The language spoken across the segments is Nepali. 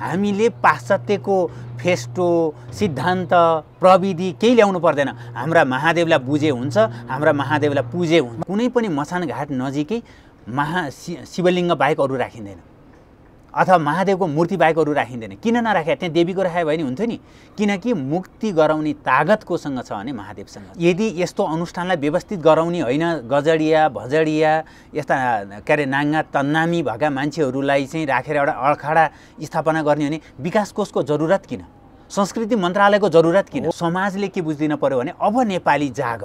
हामीले पाश्चात्यको फेस्टो सिद्धान्त प्रविधि केही ल्याउनु पर्दैन। हाम्रा महादेवलाई बुझे हुन्छ, हाम्रा महादेवलाई पूजे हुन्छ। कुनै पनि मसान घाट नजिकै शिवलिङ्ग बाहेक अरू राखिँदैन, अथवा महादेवको मूर्ति बाहेक अरू राखिँदैन। किन नराखे? त्यहाँ देवीको राखे भए नि हुन्थ्यो नि। किनकि मुक्ति गराउने तागत कोसँग छ भने महादेवसँग। यदि यस्तो अनुष्ठानलाई व्यवस्थित गराउने होइन, गजडिया भजडिया यस्ता के अरे नाङ्गा तन्नामी भएका मान्छेहरूलाई चाहिँ राखेर एउटा अखाडा स्थापना गर्ने भने विकास कोषको जरुरत किन? संस्कृति मन्त्रालयको जरुरत किन? समाजले के बुझ्दिन पर्यो भने अब नेपाली जाग,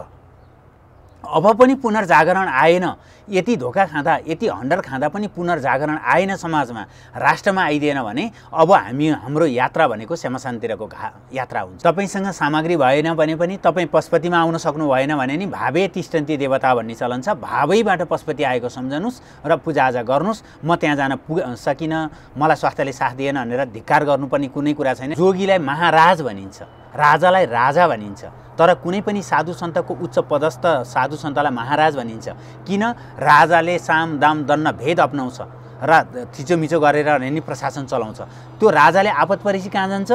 अब पनि पुनर्जागरण आएन। यति धोका खाँदा, यति हन्डर खाँदा पनि पुनर्जागरण आएन समाजमा, राष्ट्रमा आइदिएन भने अब हाम्रो यात्रा भनेको श्यामशानतिरको यात्रा हुन्छ। तपाईँसँग सामग्री भएन भने पनि तपाईँ पशुपतिमा आउन सक्नु भएन भने नि भावे तिष्ठन्ति देवता भन्ने चलन छ। भावैबाट पशुपति आएको सम्झनुहोस् र पूजाआजा गर्नुहोस्। म त्यहाँ जान सकिनँ, मलाई स्वास्थ्यले साथ दिएन भनेर धिक्कार गर्नुपर्ने कुनै कुरा छैन। जोगीलाई महाराज भनिन्छ, राजालाई राजा भनिन्छ, तर कुनै पनि साधु सन्तको उच्च पदस्थ साधु सन्तलाई महाराज भनिन्छ। किन? राजाले साम दाम दण्ड भेद अपनाउँछ र थिचोमिचो गरेर नि प्रशासन चलाउँछ। त्यो राजाले आपत परेपछि कहाँ जान्छ?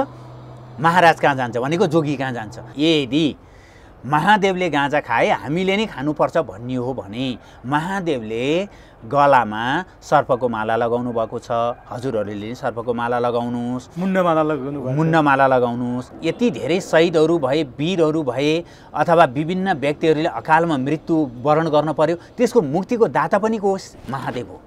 महाराज कहाँ जान्छ भनेको जोगी कहाँ जान्छ। यदि महादेवले गाँजा खाए हामीले नै खानुपर्छ भन्ने हो भने महादेवले गलामा सर्पको माला लगाउनु भएको छ। हजुरहरूले नि सर्पको माला लगाउनुहोस्, मुन्नमाला लगाउनुहोस्। यति धेरै शहीदहरू भए, वीरहरू भए, अथवा विभिन्न व्यक्तिहरूले अकालमा मृत्यु वरण गर्न पर्यो, त्यसको मुक्तिको दाता पनि को होस्? महादेव हो।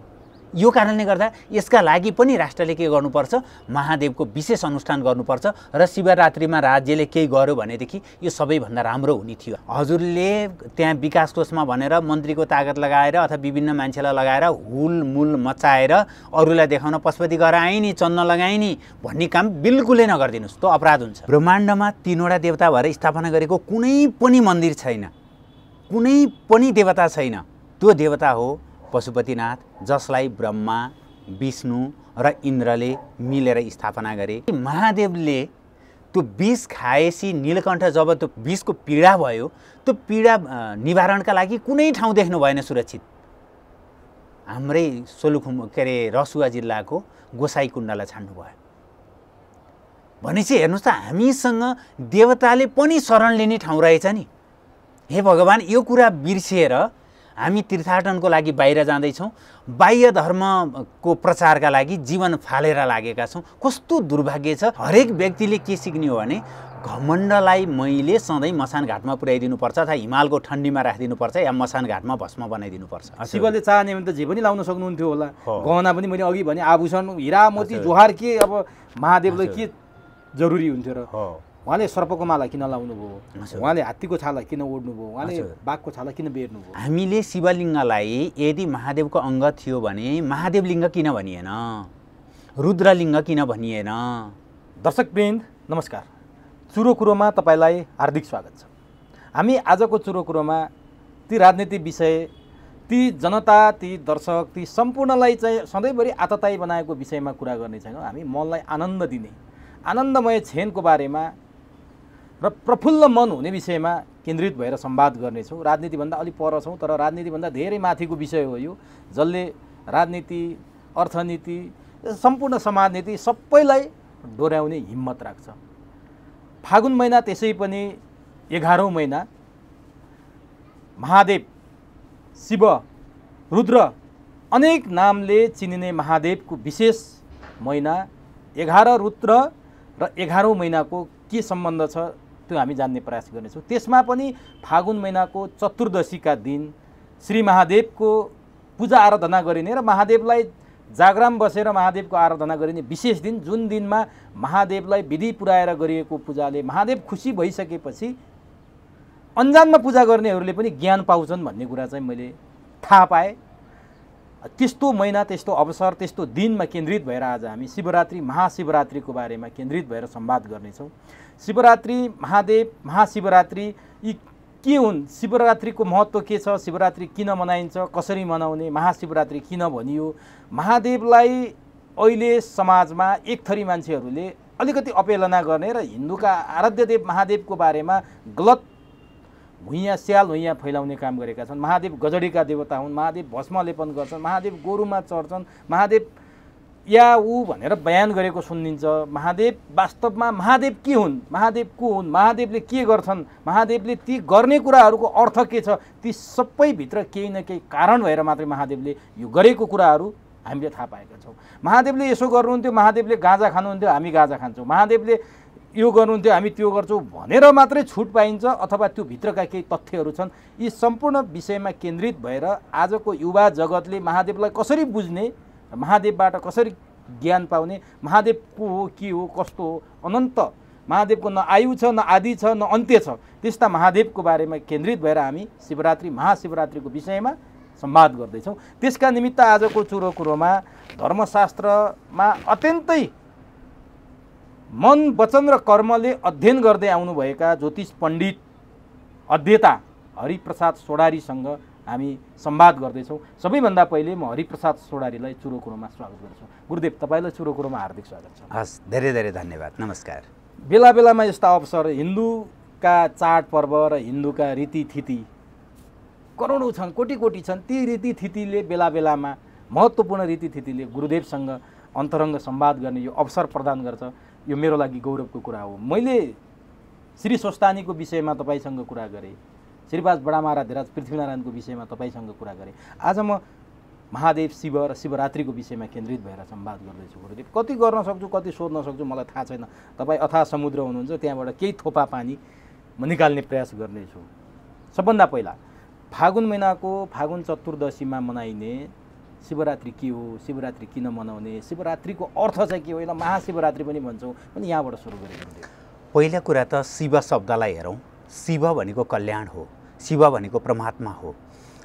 यो कारणले गर्दा यसका लागि पनि राष्ट्रले के गर्नुपर्छ? महादेवको विशेष अनुष्ठान गर्नुपर्छ। र शिवरात्रिमा राज्यले केही गर्यो भनेदेखि यो सबैभन्दा राम्रो हुने थियो। हजुरले त्यहाँ विकास कोषमा भनेर मन्त्रीको तागत लगाएर अथवा विभिन्न मान्छेलाई लगाएर हुलमुल मचाएर अरूलाई देखाउन पशुपति गएर आए नि, चन्न लगाए नि भन्ने काम बिल्कुलै नगरिदिनुहोस्, त्यो अपराध हुन्छ। ब्रह्माण्डमा 3वटा देवता भएर स्थापना गरेको कुनै पनि मन्दिर छैन, कुनै पनि देवता छैन। त्यो देवता हो पशुपतिनाथ, जसलाई ब्रह्मा, विष्णु र इन्द्रले मिलेर स्थापना गरे। महादेवले त्यो विष खाएपछि नीलकण्ठ जब त्यो विषको पीडा भयो, त्यो पीडा निवारणका लागि कुनै ठाउँ देख्नु भएन सुरक्षित। हाम्रै सोलुखुम्बु के अरे रसुवा जिल्लाको गोसाईकुण्डलाई छान्नुभयो। भनेपछि हेर्नुहोस् त, हामीसँग देवताले पनि शरण लिने ठाउँ रहेछ नि। हे भगवान्, यो कुरा बिर्सिएर हामी तीर्थाटनको लागि बाहिर जाँदैछौँ, बाह्य धर्मको प्रचारका लागि जीवन फालेर लागेका छौँ। कस्तो दुर्भाग्य छ। हरेक व्यक्तिले के सिक्ने हो भने घमण्डलाई मैले सधैँ मसान घाटमा पुर्याइदिनुपर्छ अथवा हिमालको ठन्डीमा राखिदिनुपर्छ या मसान घाटमा भस्म बनाइदिनुपर्छ। शिवले चाहने भने त जे पनि लाउन सक्नुहुन्थ्यो होला। गहना पनि मैले अघि भने आभूषण, हिरा मोती जोहार के अब महादेवलाई के जरुरी हुन्थ्यो र? उहाँले सर्पको माला किन लाउनु भयो? उहाँले हात्तीको छाला किन ओढ्नु भयो? उहाँले बाघको छाला किन बेर्नु भयो? हामीले शिवलिङ्गलाई यदि महादेवको अङ्ग थियो भने महादेवलिङ्ग किन भनिएन? रुद्रलिङ्ग किन भनिएन? दर्शकवृन्द नमस्कार, चुरो कुरोमा तपाईँलाई हार्दिक स्वागत छ। हामी आजको चुरो कुरोमा ती राजनीतिक विषय, ती जनता, ती दर्शक, ती सम्पूर्णलाई चाहिँ सधैँभरि आततायी बनाएको विषयमा कुरा गर्ने छैनौँ। हामी मनलाई आनन्द दिने, आनन्दमय क्षणको बारेमा र प्रफुल्ल मन हुने विषयमा केन्द्रित भएर संवाद गर्नेछौँ। राजनीतिभन्दा अलि पर छौँ, तर राजनीतिभन्दा धेरै माथिको विषय हो यो, जसले राजनीति, अर्थनीति, सम्पूर्ण समाजनीति सबैलाई डोर्याउने हिम्मत राख्छ। फागुन महिना त्यसै पनि 11औं महिना, महादेव, शिव, रुद्र अनेक नामले चिनिने महादेवको विशेष महिना 11 रुद्र र 11औं महिनाको के सम्बन्ध छ त्यो हामी जान्ने प्रयास गर्नेछौँ। त्यसमा पनि फागुन महिनाको चतुर्दशीका दिन श्री महादेवको पूजा आराधना गरिने र महादेवलाई जागराम बसेर महादेवको आराधना गरिने विशेष दिन, जुन दिनमा महादेवलाई विधि पुर्याएर गरिएको पूजाले महादेव खुसी भइसकेपछि अन्जानमा पूजा गर्नेहरूले पनि ज्ञान पाउँछन् भन्ने कुरा चाहिँ मैले थाहा पाएँ। त्यस्तो महिना, त्यस्तो अवसर, त्यस्तो दिनमा केन्द्रित भएर आज हामी शिवरात्रि, महाशिवरात्रिको बारेमा केन्द्रित भएर संवाद गर्नेछौँ। शिवरात्रि, महादेव, महाशिवरात्रि यी के हुन्? शिवरात्रिको महत्त्व के छ? शिवरात्रि किन मनाइन्छ? कसरी मनाउने? महाशिवरात्रि किन भनियो? महादेवलाई अहिले समाजमा एक थरी मान्छेहरूले अलिकति अपेलना गर्ने र हिन्दूका आराध्य देव महादेवको बारेमा गलत भुइँया स्याल भुइँया फैलाउने काम गरेका छन्। महादेव गजडीका देवता हुन्, महादेव भस्म लेपन गर्छन्, महादेव गोरुमा चढ्छन्, महादेव या ऊ भनेर बयान गरेको सुनिन्छ। महादेव वास्तवमा महादेव के हुन्, महादेव को हुन्, महादेवले के गर्छन्, महादेवले ती गर्ने कुराहरूको अर्थ के छ, ती सबैभित्र केही न केही कारण भएर मात्रै महादेवले यो गरेको कुराहरू हामीले थाहा पाएका छौँ। महादेवले यसो गर्नुहुन्थ्यो, महादेवले गाँजा खानुहुन्थ्यो, हामी गाँजा खान्छौँ, महादेवले यो गर्नुहुन्थ्यो, हामी त्यो गर्छौँ भनेर मात्रै छुट पाइन्छ अथवा त्यो भित्रका केही तथ्यहरू छन्। यी सम्पूर्ण विषयमा केन्द्रित भएर आजको युवा जगतले महादेवलाई कसरी बुझ्ने, महादेवबाट कसरी ज्ञान पाउने, महादेव को हो, के हो, कस्तो हो, अनन्त महादेवको न आयु छ, न आदि छ, न अन्त्य छ, त्यस्ता महादेवको बारेमा केन्द्रित भएर हामी शिवरात्रि महाशिवरात्रिको विषयमा संवाद गर्दैछौँ। त्यसका निमित्त आजको चुरो कुरोमा धर्मशास्त्रमा अत्यन्तै मन वचन र कर्मले अध्ययन गर्दै आउनुभएका ज्योतिष पण्डित अध्येता हरिप्रसाद सोडारीसँग हामी संवाद गर्दैछौँ। सबैभन्दा पहिले म हरिप्रसाद सोडारीलाई चुरो कुरोमा स्वागत गर्छु। गुरुदेव, तपाईँलाई चुरो कुरोमा हार्दिक स्वागत छ। हस्, धेरै धेरै धन्यवाद, नमस्कार। बेला बेलामा यस्ता अवसर, हिन्दूका चाडपर्व र हिन्दूका रीतिथिति करोडौँ छन्, कोटी कोटी छन्। ती रीतिथितिले बेला बेलामा महत्त्वपूर्ण रीतिथितिले गुरुदेवसँग अन्तरङ्ग संवाद गर्ने यो अवसर प्रदान गर्छ। यो मेरो लागि गौरवको कुरा हो। मैले श्री स्वस्तानीको विषयमा तपाईँसँग कुरा गरेँ, श्रीपाद बडामहाराज पृथ्वीनारायणको विषयमा तपाईँसँग कुरा गरेँ। आज म महादेव शिव र शिवरात्रिको विषयमा केन्द्रित भएर संवाद गर्दैछु। गुरुदेव, कति गर्न सक्छु, कति सोध्न सक्छु मलाई थाहा छैन। तपाईँ अथाह समुद्र हुनुहुन्छ, त्यहाँबाट केही थोपा पानी म निकाल्ने प्रयास गर्नेछु। सबभन्दा पहिला फागुन महिनाको फागुन चतुर्दशीमा मनाइने शिवरात्रि के हो, शिवरात्रि किन मनाउने, शिवरात्रिको अर्थ चाहिँ के हो, यसलाई महाशिवरात्रि पनि भन्छौँ, पनि यहाँबाट सुरु गरेको। पहिला कुरा त शिव शब्दलाई हेरौँ। शिव भनेको कल्याण हो, शिव भनेको परमात्मा हो,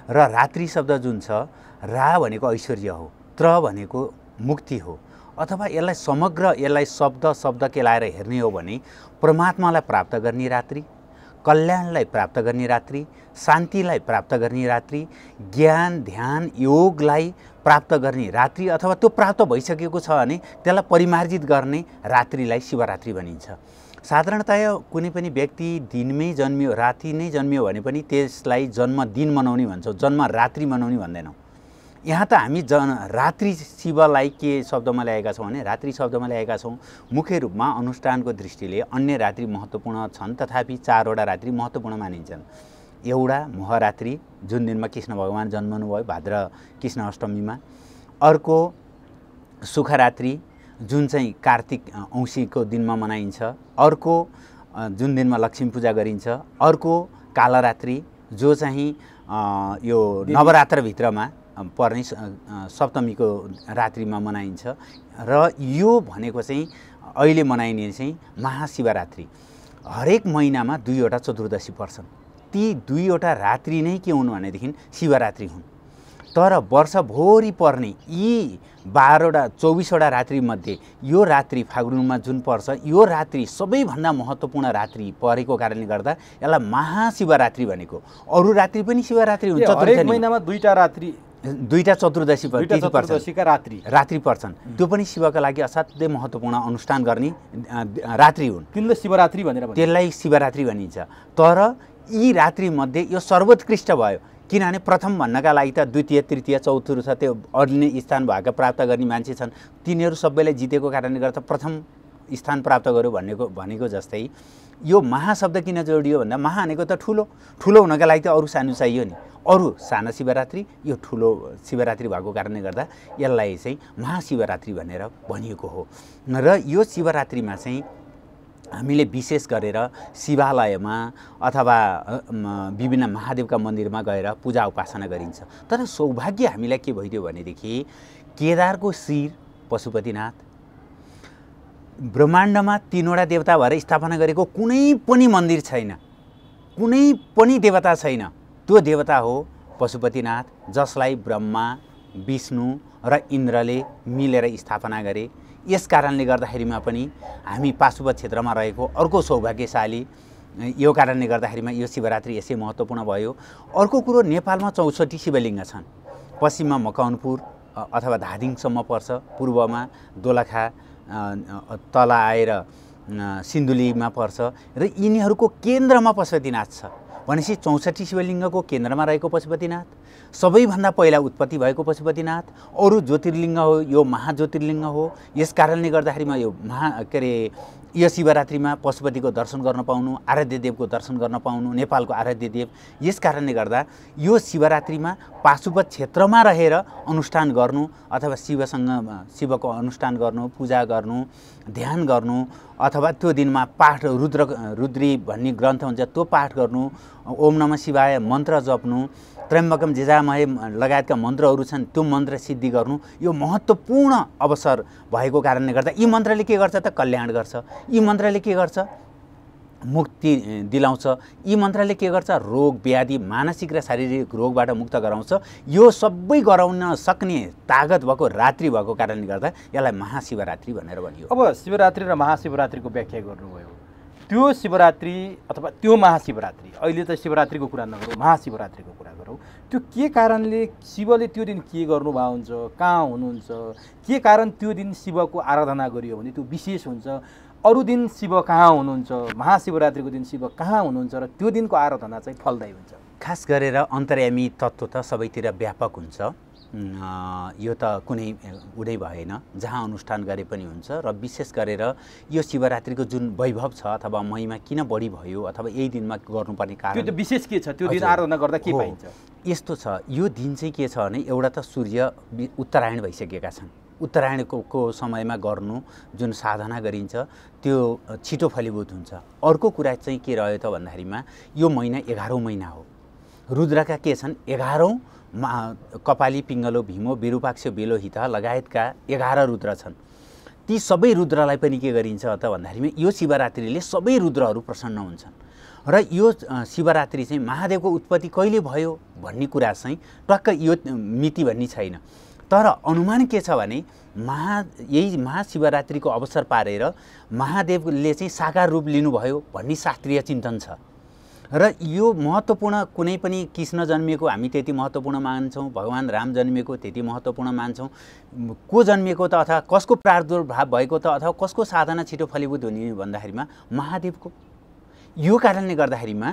र रात्रि शब्द जुन छ, रा भनेको ऐश्वर्य हो, त्र भनेको मुक्ति हो। अथवा यसलाई समग्र, यसलाई शब्द शब्द केलाएर हेर्ने हो भने परमात्मालाई प्राप्त गर्ने रात्रि, कल्याणलाई प्राप्त गर्ने रात्रि, शान्तिलाई प्राप्त गर्ने रात्रि, ज्ञान ध्यान योगलाई प्राप्त गर्ने रात्रि, अथवा त्यो प्राप्त भइसकेको छ भने त्यसलाई परिमार्जित गर्ने रात्रिलाई शिवरात्रि भनिन्छ। साधारणतया कुनै पनि व्यक्ति दिनमै जन्मियो, राति नै जन्मियो भने पनि त्यसलाई जन्मदिन मनाउने भन्छौँ, जन्म रात्रि मनाउने भन्दैनौँ। यहाँ त हामी रात्रि शिवलाई के शब्दमा ल्याएका छौँ भने रात्रि शब्दमा ल्याएका छौँ। मुख्य रूपमा अनुष्ठानको दृष्टिले अन्य रात्रि महत्त्वपूर्ण छन्, तथापि 4वटा रात्रि महत्त्वपूर्ण मानिन्छन्। एउटा महरात्रि, जुन दिनमा कृष्ण भगवान जन्मनुभयो, भाद्र कृष्ण अष्टमीमा। अर्को सुखरात्रि, जुन चाहिँ कार्तिक औँसीको दिनमा मनाइन्छ। अर्को जुन दिनमा लक्ष्मी पूजा गरिन्छ। अर्को कालरात्रि, जो चाहिँ यो नवरात्रभित्रमा पर्ने सप्तमीको रात्रिमा मनाइन्छ। र यो भनेको चाहिँ अहिले मनाइने चाहिँ महाशिवरात्रि। हरेक महिनामा 2वटा चतुर्दशी पर्छन्। ती 2वटा रात्रि नै के हुन् भनेदेखि शिवरात्रि हुन्। तर वर्षभरि पर्ने यी 12वटा 24वटा रात्रिमध्ये यो रात्रि फागुनमा जुन पर्छ, यो रात्रि सबैभन्दा महत्त्वपूर्ण रात्रि परेको कारणले गर्दा यसलाई महाशिवरात्रि भनेको। अरू रात्रि पनि शिवरात्रि हुन्छ। हरेक महिनामा 2टा रात्रि, 2टा चतुर्दशी चतुर्दशीका रात्रि पर्छन्। त्यो पनि शिवका लागि असाध्यै महत्त्वपूर्ण अनुष्ठान गर्ने रात्रि हुन्। तिनले शिवरात्रि भनेर त्यसलाई शिवरात्रि भनिन्छ। तर यी रात्रिमध्ये यो सर्वोत्कृष्ट भयो, किनभने प्रथम भन्नका लागि त द्वितीय तृतीय चौथो छ, त्यो अन्य स्थान भएका प्राप्त गर्ने मान्छे छन्, तिनीहरू सबैलाई जितेको कारणले गर्दा प्रथम स्थान प्राप्त गर्यो भनेको जस्तै यो महाशब्द किन जोडियो भन्दा महा भनेको त ठुलो, ठुलो हुनका लागि त अरू सानो चाहियो नि। अरू सानो शिवरात्रि, यो ठुलो शिवरात्रि भएको कारणले गर्दा यसलाई चाहिँ महाशिवरात्रि भनेर भनिएको हो। र यो शिवरात्रिमा चाहिँ हामीले विशेष गरेर शिवालयमा अथवा विभिन्न महादेवका मन्दिरमा गएर पूजा उपासना गरिन्छ। तर सौभाग्य हामीलाई के भइदियो भनेदेखि केदारको शिर पशुपतिनाथ, ब्रह्माण्डमा 3वटा देवता भएर स्थापना गरेको कुनै पनि मन्दिर छैन, कुनै पनि देवता छैन। त्यो देवता हो पशुपतिनाथ, जसलाई ब्रह्मा विष्णु र इन्द्रले मिलेर स्थापना गरे। यस कारणले गर्दाखेरिमा पनि हामी पाशुपत क्षेत्रमा रहेको अर्को सौभाग्यशाली, यो कारणले गर्दाखेरिमा यो शिवरात्रि यसै महत्त्वपूर्ण भयो। अर्को कुरो, नेपालमा 64 शिवलिङ्ग छन्। पश्चिममा मकवानपुर अथवा धादिङसम्म पर्छ, पूर्वमा दोलखा, तल आएर सिन्धुलीमा पर्छ, र यिनीहरूको केन्द्रमा पशुपतिनाथ छ। भनेपछि 64 शिवलिङ्गको केन्द्रमा रहेको पशुपतिनाथ, सबैभन्दा पहिला उत्पत्ति भएको पशुपतिनाथ, अरू ज्योतिर्लिङ्ग हो, यो महाज्योतिर्लिङ्ग हो। यस कारणले गर्दाखेरिमा यो यो शिवरात्रिमा पशुपतिको दर्शन गर्न पाउनु, आराध्य देवको दर्शन गर्न पाउनु, नेपालको आराध्य देव। यस कारणले गर्दा यो शिवरात्रिमा पाशुपत क्षेत्रमा रहेर अनुष्ठान गर्नु अथवा शिवको अनुष्ठान गर्नु, पूजा गर्नु, ध्यान गर्नु, अथवा त्यो दिनमा पाठ रुद्री भन्ने ग्रन्थ हुन्छ त्यो पाठ गर्नु, ओम नमः शिवाय मन्त्र जप्नु, त्र्यम्बकम जेजामहे लगायतका मन्त्रहरू छन् त्यो मन्त्र सिद्धि गर्नु, यो महत्त्वपूर्ण अवसर भएको कारणले गर्दा यी मन्त्रले के गर्छ त कल्याण गर्छ, यी मन्त्रले के गर्छ मुक्ति दिलाउँछ, यी मन्त्रले के गर्छ रोग व्याधि मानसिक र शारीरिक रोगबाट मुक्त गराउँछ। यो सबै गराउन सक्ने तागत भएको रात्रि भएको कारणले गर्दा यसलाई महाशिवरात्रि भनेर भनियो। अब शिवरात्रि र महाशिवरात्रिको व्याख्या गर्नुभयो, त्यो शिवरात्रि अथवा त्यो महाशिवरात्रि, अहिले त शिवरात्रिको कुरा नगरौँ, महाशिवरात्रिको कुरा गरौँ, त्यो के कारणले शिवले त्यो दिन के गर्नुभएको हुन्छ, कहाँ हुनुहुन्छ, के कारण त्यो दिन शिवको आराधना गरियो भने त्यो विशेष हुन्छ, अरू दिन शिव कहाँ हुनुहुन्छ, महाशिवरात्रिको दिन शिव कहाँ हुनुहुन्छ र त्यो दिनको आराधना चाहिँ फलदायी हुन्छ। खास गरेर अन्तर्यामी तत्त्व त सबैतिर व्यापक हुन्छ, यो त कुनै उडै भएन, जहाँ अनुष्ठान गरे पनि हुन्छ। र विशेष गरेर यो शिवरात्रिको जुन वैभव छ अथवा महिमा किन बढी भयो अथवा यही दिनमा गर्नुपर्ने कारण त्यो विशेष के छ, त्यो दिन आराधना गर्दा के पाइन्छ? यस्तो छ, यो दिन चाहिँ के छ भने एउटा त सूर्य उत्तरायण भइसकेका छन्, उत्तरायणको समयमा गर्नु जुन साधना गरिन्छ त्यो छिटो फलीभूत हुन्छ। अर्को कुरा चाहिँ के रह्यो त भन्दाखेरिमा यो महिना 11औं महिना हो, रुद्रका के छन् 11औं कपाली पिङ्गलो भीमो विरूपाक्ष बेलो हित लगायतका 11 रुद्र छन्। ती सबै रुद्रलाई पनि के गरिन्छ त भन्दाखेरिमा यो शिवरात्रिले सबै रुद्रहरू प्रसन्न हुन्छन् र यो शिवरात्रि चाहिँ महादेवको उत्पत्ति कहिले भयो भन्ने कुरा चाहिँ टक्क यो मिति भन्ने छैन, तर अनुमान के छ भने यही महाशिवरात्रिको अवसर पारेर महादेवले चाहिँ साकार रूप लिनुभयो भन्ने शास्त्रीय चिन्तन छ। र यो महत्त्वपूर्ण कुनै पनि कृष्ण जन्मिएको हामी त्यति महत्त्वपूर्ण मान्छौँ, भगवान् राम जन्मिएको त्यति महत्त्वपूर्ण मान्छौँ, को जन्मिएको त अथवा कसको प्रादुर्भाव भएको त अथवा कसको साधना छिटो फलीभूत हुने भन्दाखेरिमा महादेवको। यो कारणले गर्दाखेरिमा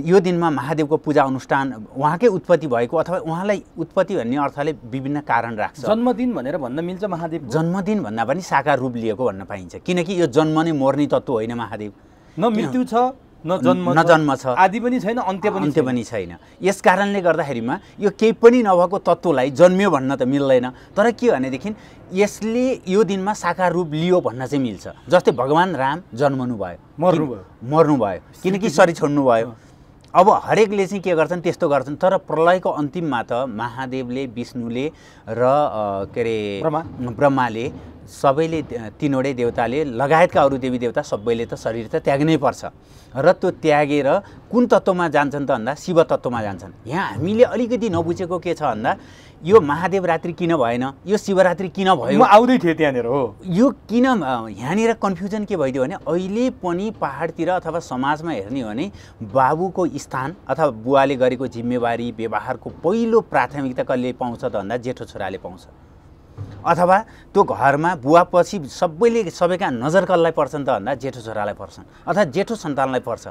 यो दिनमा महादेवको पूजा अनुष्ठान उहाँकै उत्पत्ति भएको अथवा उहाँलाई उत्पत्ति भन्ने अर्थले विभिन्न कारण राख्छ। जन्मदिन भनेर भन्न मिल्छ महादेव? जन्मदिन भन्दा पनि साकार रूप लिएको भन्न पाइन्छ, किनकि यो जन्म नै मर्ने तत्त्व होइन महादेव। न मृत्यु छ न जन्म छ, आदि पनि छैन, अन्त्य पनि छैन। यस कारणले गर्दाखेरिमा यो केही पनि नभएको तत्त्वलाई जन्मियो भन्न त मिल्दैन, तर के भनेदेखि यसले यो दिनमा साकार रूप लियो भन्न चाहिँ मिल्छ। जस्तै भगवान् राम जन्मनु भयो, मर्नु भयो, किनकि शरीर छोड्नु भयो। अब हरेकले चाहिँ के गर्छन् त्यस्तो गर्छन्, तर प्रलयको अन्तिममा त महादेवले विष्णुले र के अरे ब्रह्माले सबैले तीनवटै देवताले लगायतका अरू देवी देवता सबैले त शरीर त त्याग्नै पर्छ र त्यो त्यागेर कुन तत्त्वमा जान्छन् त भन्दा शिव तत्त्वमा जान्छन्। यहाँ हामीले अलिकति नबुझेको के छ भन्दा यो महादेव रात्रि किन भएन, यो शिवरात्रि किन भयो, म आउँदै थिएँ त्यहाँनिर हो, यो किन यहाँनिर कन्फ्युजन के भइदियो भने अहिले पनि पहाडतिर अथवा समाजमा हेर्ने हो भने बाबुको स्थान अथवा बुवाले गरेको जिम्मेवारी व्यवहारको पहिलो प्राथमिकता कसले पाउँछ त भन्दा जेठो छोराले पाउँछ, अथवा त्यो घरमा बुवापछि सबैका नजर कसलाई पर्छन् त भन्दा जेठो छोरालाई पर्छन् अथवा जेठो सन्तानलाई पर्छ।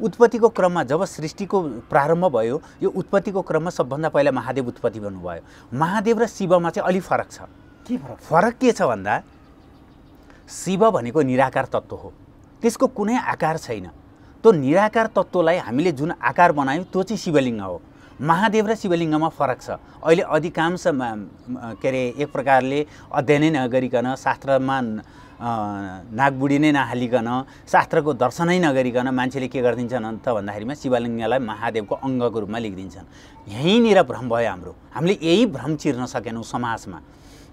उत्पत्तिको क्रममा जब सृष्टिको प्रारम्भ भयो यो उत्पत्तिको क्रममा सबभन्दा पहिला महादेव उत्पत्ति भन्नुभयो। महादेव र शिवमा चाहिँ अलि फरक छ। के फरक के छ भन्दा शिव भनेको निराकार तत्त्व हो, त्यसको कुनै आकार छैन। त्यो निराकार तत्त्वलाई हामीले जुन आकार बनायौँ त्यो चाहिँ शिवलिङ्ग हो। महादेव र शिवलिङ्गमा फरक छ। अहिले अधिकांश के अरे एक प्रकारले अध्ययनै नगरिकन शास्त्रमा नागबुढी नै नहालिकन शास्त्रको दर्शनै नगरिकन मान्छेले के गरिदिन्छन् त भन्दाखेरिमा शिवलिङ्गलाई महादेवको अङ्गको रूपमा लेखिदिन्छन्। यहीँनिर भ्रम भयो हाम्रो, हामीले यही भ्रम चिर्न सकेनौँ समाजमा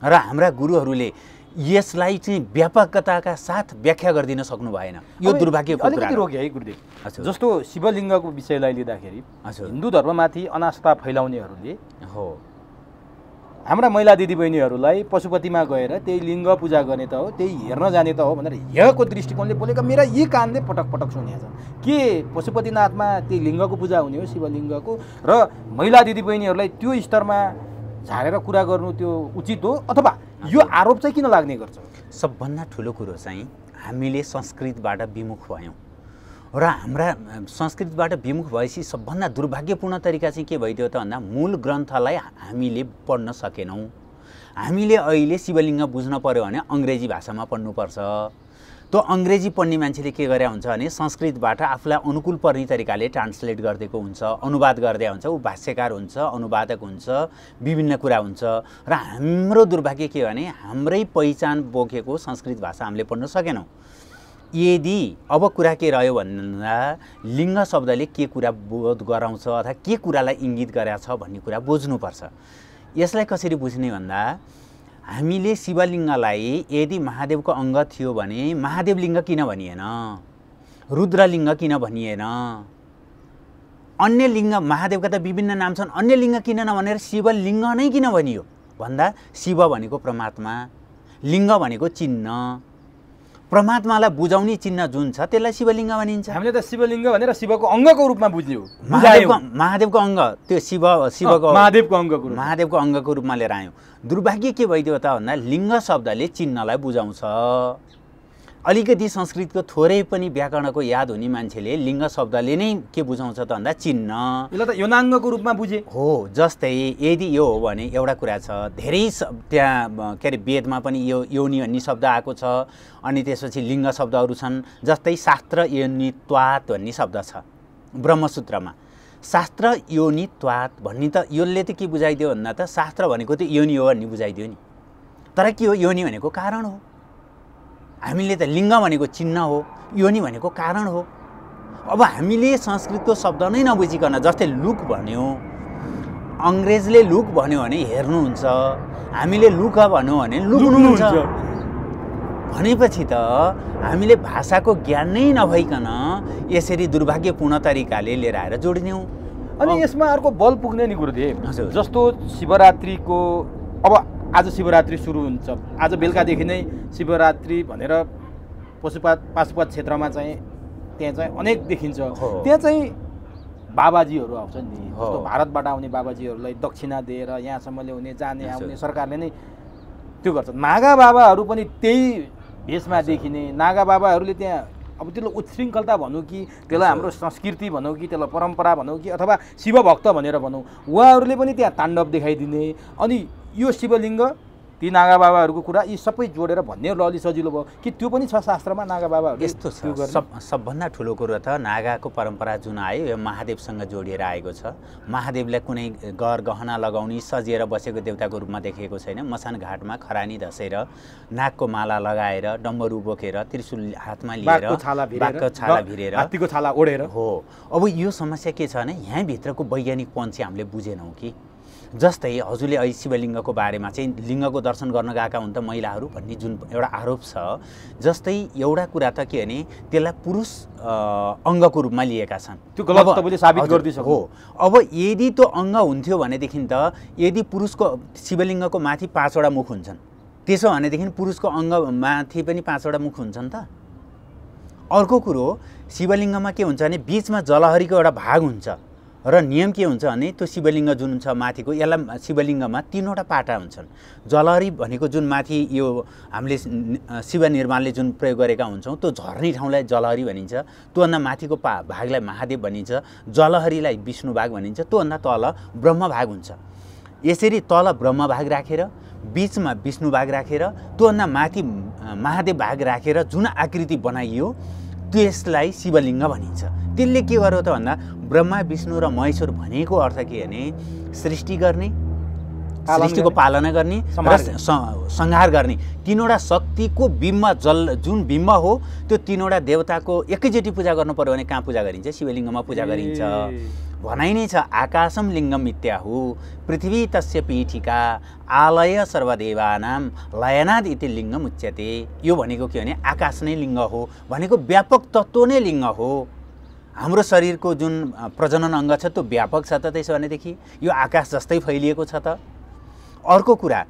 र हाम्रा गुरुहरूले यसलाई चाहिँ व्यापकताका साथ व्याख्या गरिदिन सक्नु भएन। यो दुर्भाग्यको कुरा अलिकति रोक्यो है गुरुदेव। जस्तो शिवलिङ्गको विषयलाई लिँदाखेरि हिन्दू धर्ममाथि अनास्था फैलाउनेहरूले हो हाम्रा महिला दिदीबहिनीहरूलाई पशुपतिमा गएर त्यही लिङ्ग पूजा गर्ने त हो, त्यही हेर्न जाने त हो भनेर यहाँको दृष्टिकोणले बोलेका मेरा यी कानले पटक पटक सुनेका छन्। के पशुपतिनाथमा त्यही लिङ्गको पूजा हुने हो शिवलिङ्गको, र महिला दिदीबहिनीहरूलाई त्यो स्तरमा झारेर कुरा गर्नु त्यो उचित हो अथवा यो आरोप चाहिँ किन लाग्ने गर्छ? सबभन्दा ठुलो कुरो चाहिँ हामीले संस्कृतबाट विमुख भयौँ र हाम्रा संस्कृतिबाट विमुख भएपछि सबभन्दा दुर्भाग्यपूर्ण तरिका चाहिँ के भइदियो त भन्दा मूल ग्रन्थलाई हामीले पढ्न सकेनौँ। हामीले अहिले शिवलिङ्ग बुझ्न पर्यो भने अङ्ग्रेजी भाषामा पढ्नुपर्छ। त्यो अङ्ग्रेजी पढ्ने मान्छेले के गरे हुन्छ भने संस्कृतबाट आफूलाई अनुकूल पर्ने तरिकाले ट्रान्सलेट गरिदिएको हुन्छ, अनुवाद गर्दै हुन्छ, ऊ भाष्यकार हुन्छ, अनुवादक हुन्छ, विभिन्न कुरा हुन्छ। र हाम्रो दुर्भाग्य के हो भने हाम्रै पहिचान बोकेको संस्कृत भाषा हामीले पढ्न सकेनौँ। यदि अब कुरा के रह्यो भन्दा लिङ्ग शब्दले के कुरा बोध गराउँछ अथवा के कुरालाई इङ्गित गरेको छ भन्ने कुरा बुझ्नुपर्छ। यसलाई कसरी बुझ्ने भन्दा हामीले शिवलिङ्गलाई यदि महादेवको अङ्ग थियो भने महादेव लिङ्ग किन भनिएन, रुद्रलिङ्ग किन भनिएन, अन्य लिङ्ग महादेवका त विभिन्न नाम छन्, अन्य लिङ्ग किन नभनेर शिवलिङ्ग नै किन भनियो भन्दा शिव भनेको परमात्मा, लिङ्ग भनेको चिन्ह, परमात्मालाई बुझाउने चिन्ह जुन छ त्यसलाई शिवलिङ्ग भनिन्छ। हामीले त शिवलिङ्ग भनेर शिवको अङ्गको रूपमा बुझ्यौँ। महादेवको अङ्ग त्यो शिवको महादेवको अङ्गको रूपमा लिएर आयौँ। दुर्भाग्य के भइदियो त भन्दा लिङ्ग शब्दले चिन्हलाई बुझाउँछ। अलिकति संस्कृतको थोरै पनि व्याकरणको याद हुने मान्छेले लिङ्ग शब्दले नै के बुझाउँछ त भन्दा चिन्ह। यसलाई त योनाङ्गको रूपमा बुझे हो। जस्तै यदि यो हो भने एउटा कुरा छ, धेरै त्यहाँ के अरे वेदमा पनि यो योनि भन्ने शब्द आएको छ। अनि त्यसपछि लिङ्ग शब्दहरू छन्, जस्तै शास्त्र योनित्वात् भन्ने शब्द छ ब्रह्मसूत्रमा। शास्त्र योनित्वात् भन्ने त यसले त के बुझाइदियो भन्दा त शास्त्र भनेको त योनि हो भन्ने बुझाइदियो नि। तर के हो, योनि भनेको कारण हो। हामीले त लिङ्ग भनेको चिन्ह हो, योनि भनेको कारण हो। अब हामीले संस्कृतको शब्द नै नबुझिकन, जस्तै लुक भन्यो, अङ्ग्रेजले लुक भन्यो भने हेर्नुहुन्छ, हामीले लुक भन्यो भने लुक्नुहुन्छ भनेपछि त हामीले भाषाको ज्ञान नै नभइकन यसरी दुर्भाग्यपूर्ण तरिकाले लिएर आएर जोडिदियौँ। अनि यसमा अर्को बल पुग्ने नि गुरुदेव, जस्तो शिवरात्रिको अब आज शिवरात्रि सुरु हुन्छ, आज बेलुकादेखि नै शिवरात्रि भनेर पाशुपत क्षेत्रमा चाहिँ त्यहाँ चाहिँ अनेक देखिन्छ। त्यहाँ चाहिँ बाबाजीहरू आउँछन् नि, जस्तो भारतबाट आउने बाबाजीहरूलाई दक्षिणा दिएर यहाँसम्म ल्याउने जाने आउने सरकारले नै त्यो गर्छ। नागा बाबाहरू पनि त्यही भेषमा देखिने। नागा बाबाहरूले त्यहाँ अब त्यसलाई उच्छृङ्खलता भनौँ कि त्यसलाई हाम्रो संस्कृति भनौँ कि त्यसलाई परम्परा भनौँ कि अथवा शिवभक्त भनेर भनौँ, उहाँहरूले पनि त्यहाँ ताण्डव देखाइदिने। अनि यो शिवलिङ्ग ती नागा बाबाहरूको कुरा यी सबै जोडेर भन्ने अलि सजिलो भयो कि त्यो पनि छ शास्त्रमा नागा बाबाहरू। यस्तो छ, सबभन्दा ठुलो कुरो त नागाको परम्परा जुन आयो यो महादेवसँग जोडिएर आएको छ। महादेवलाई कुनै गहना लगाउने, सजिएर बसेको देवताको रूपमा देखिएको छैन। मसान घाटमा खरानी धसेर, नागको माला लगाएर, डम्बरू बोकेर, त्रिशूल हातमा लिएर, बाघको छाला भिरेर, हात्तीको छाला ओढेर हो। अब यो समस्या के छ भने यहाँभित्रको वैज्ञानिक पक्ष हामीले बुझेनौँ कि। जस्तै हजुरले अहिले शिवलिङ्गको बारेमा चाहिँ लिङ्गको दर्शन गर्न गएका हुन् त महिलाहरू भन्ने जुन एउटा आरोप छ, जस्तै एउटा कुरा त के भने त्यसलाई पुरुष अङ्गको रूपमा लिएका छन्। त्यो गलत तपाईँले साबित गर्दैछ हो। अब यदि त्यो अङ्ग हुन्थ्यो भनेदेखि त यदि पुरुषको शिवलिङ्गको माथि 5वटा मुख हुन्छन्, त्यसो भनेदेखि पुरुषको अङ्ग माथि पनि 5वटा मुख हुन्छन् त। अर्को कुरो शिवलिङ्गमा के हुन्छ भने बिचमा जलहरीको एउटा भाग हुन्छ र नियम के हुन्छ भने त्यो शिवलिङ्ग जुन छ माथिको, यसलाई शिवलिङ्गमा 3वटा पाटा हुन्छन्। जलहरी भनेको जुन माथि यो हामीले शिव निर्माणले जुन प्रयोग गरेका हुन्छौँ त्यो झर्ने ठाउँलाई जलहरी भनिन्छ, त्योभन्दा माथिको भागलाई महादेव भनिन्छ, जलहरीलाई विष्णु भाग भनिन्छ, त्योभन्दा तल ब्रह्म भाग हुन्छ। यसरी तल ब्रह्म भाग राखेर, बिचमा विष्णु भाग राखेर, त्योभन्दा माथि महादेव भाग राखेर जुन आकृति बनाइयो त्यसलाई शिवलिङ्ग भनिन्छ। त्यसले के गर्यो त भन्दा ब्रह्मा विष्णु र महेश्वर भनेको अर्थ के भने सृष्टि गर्ने, सृष्टिको पालना गर्ने र संहार गर्ने, 3वटा शक्तिको बिम्ब जुन बिम्ब हो त्यो 3वटा देवताको एकैचोटि पूजा गर्नु पर्यो भने कहाँ पूजा गरिन्छ? शिवलिङ्गमा पूजा गरिन्छ। भनाइ नै छ आकाशम लिङ्गम मिथ्याहु पृथ्वी तस्य पीठिका आलय सर्वदेवानाम लयनाद इति लिङ्गम उच्यते। यो भनेको के भने आकाश नै लिङ्ग हो भनेको व्यापक तत्त्व नै लिङ्ग हो। हाम्रो शरीरको जुन प्रजनन अङ्ग छ त्यो व्यापक छ त, त्यसो भनेदेखि यो आकाश जस्तै फैलिएको छ त। अर्को कुरा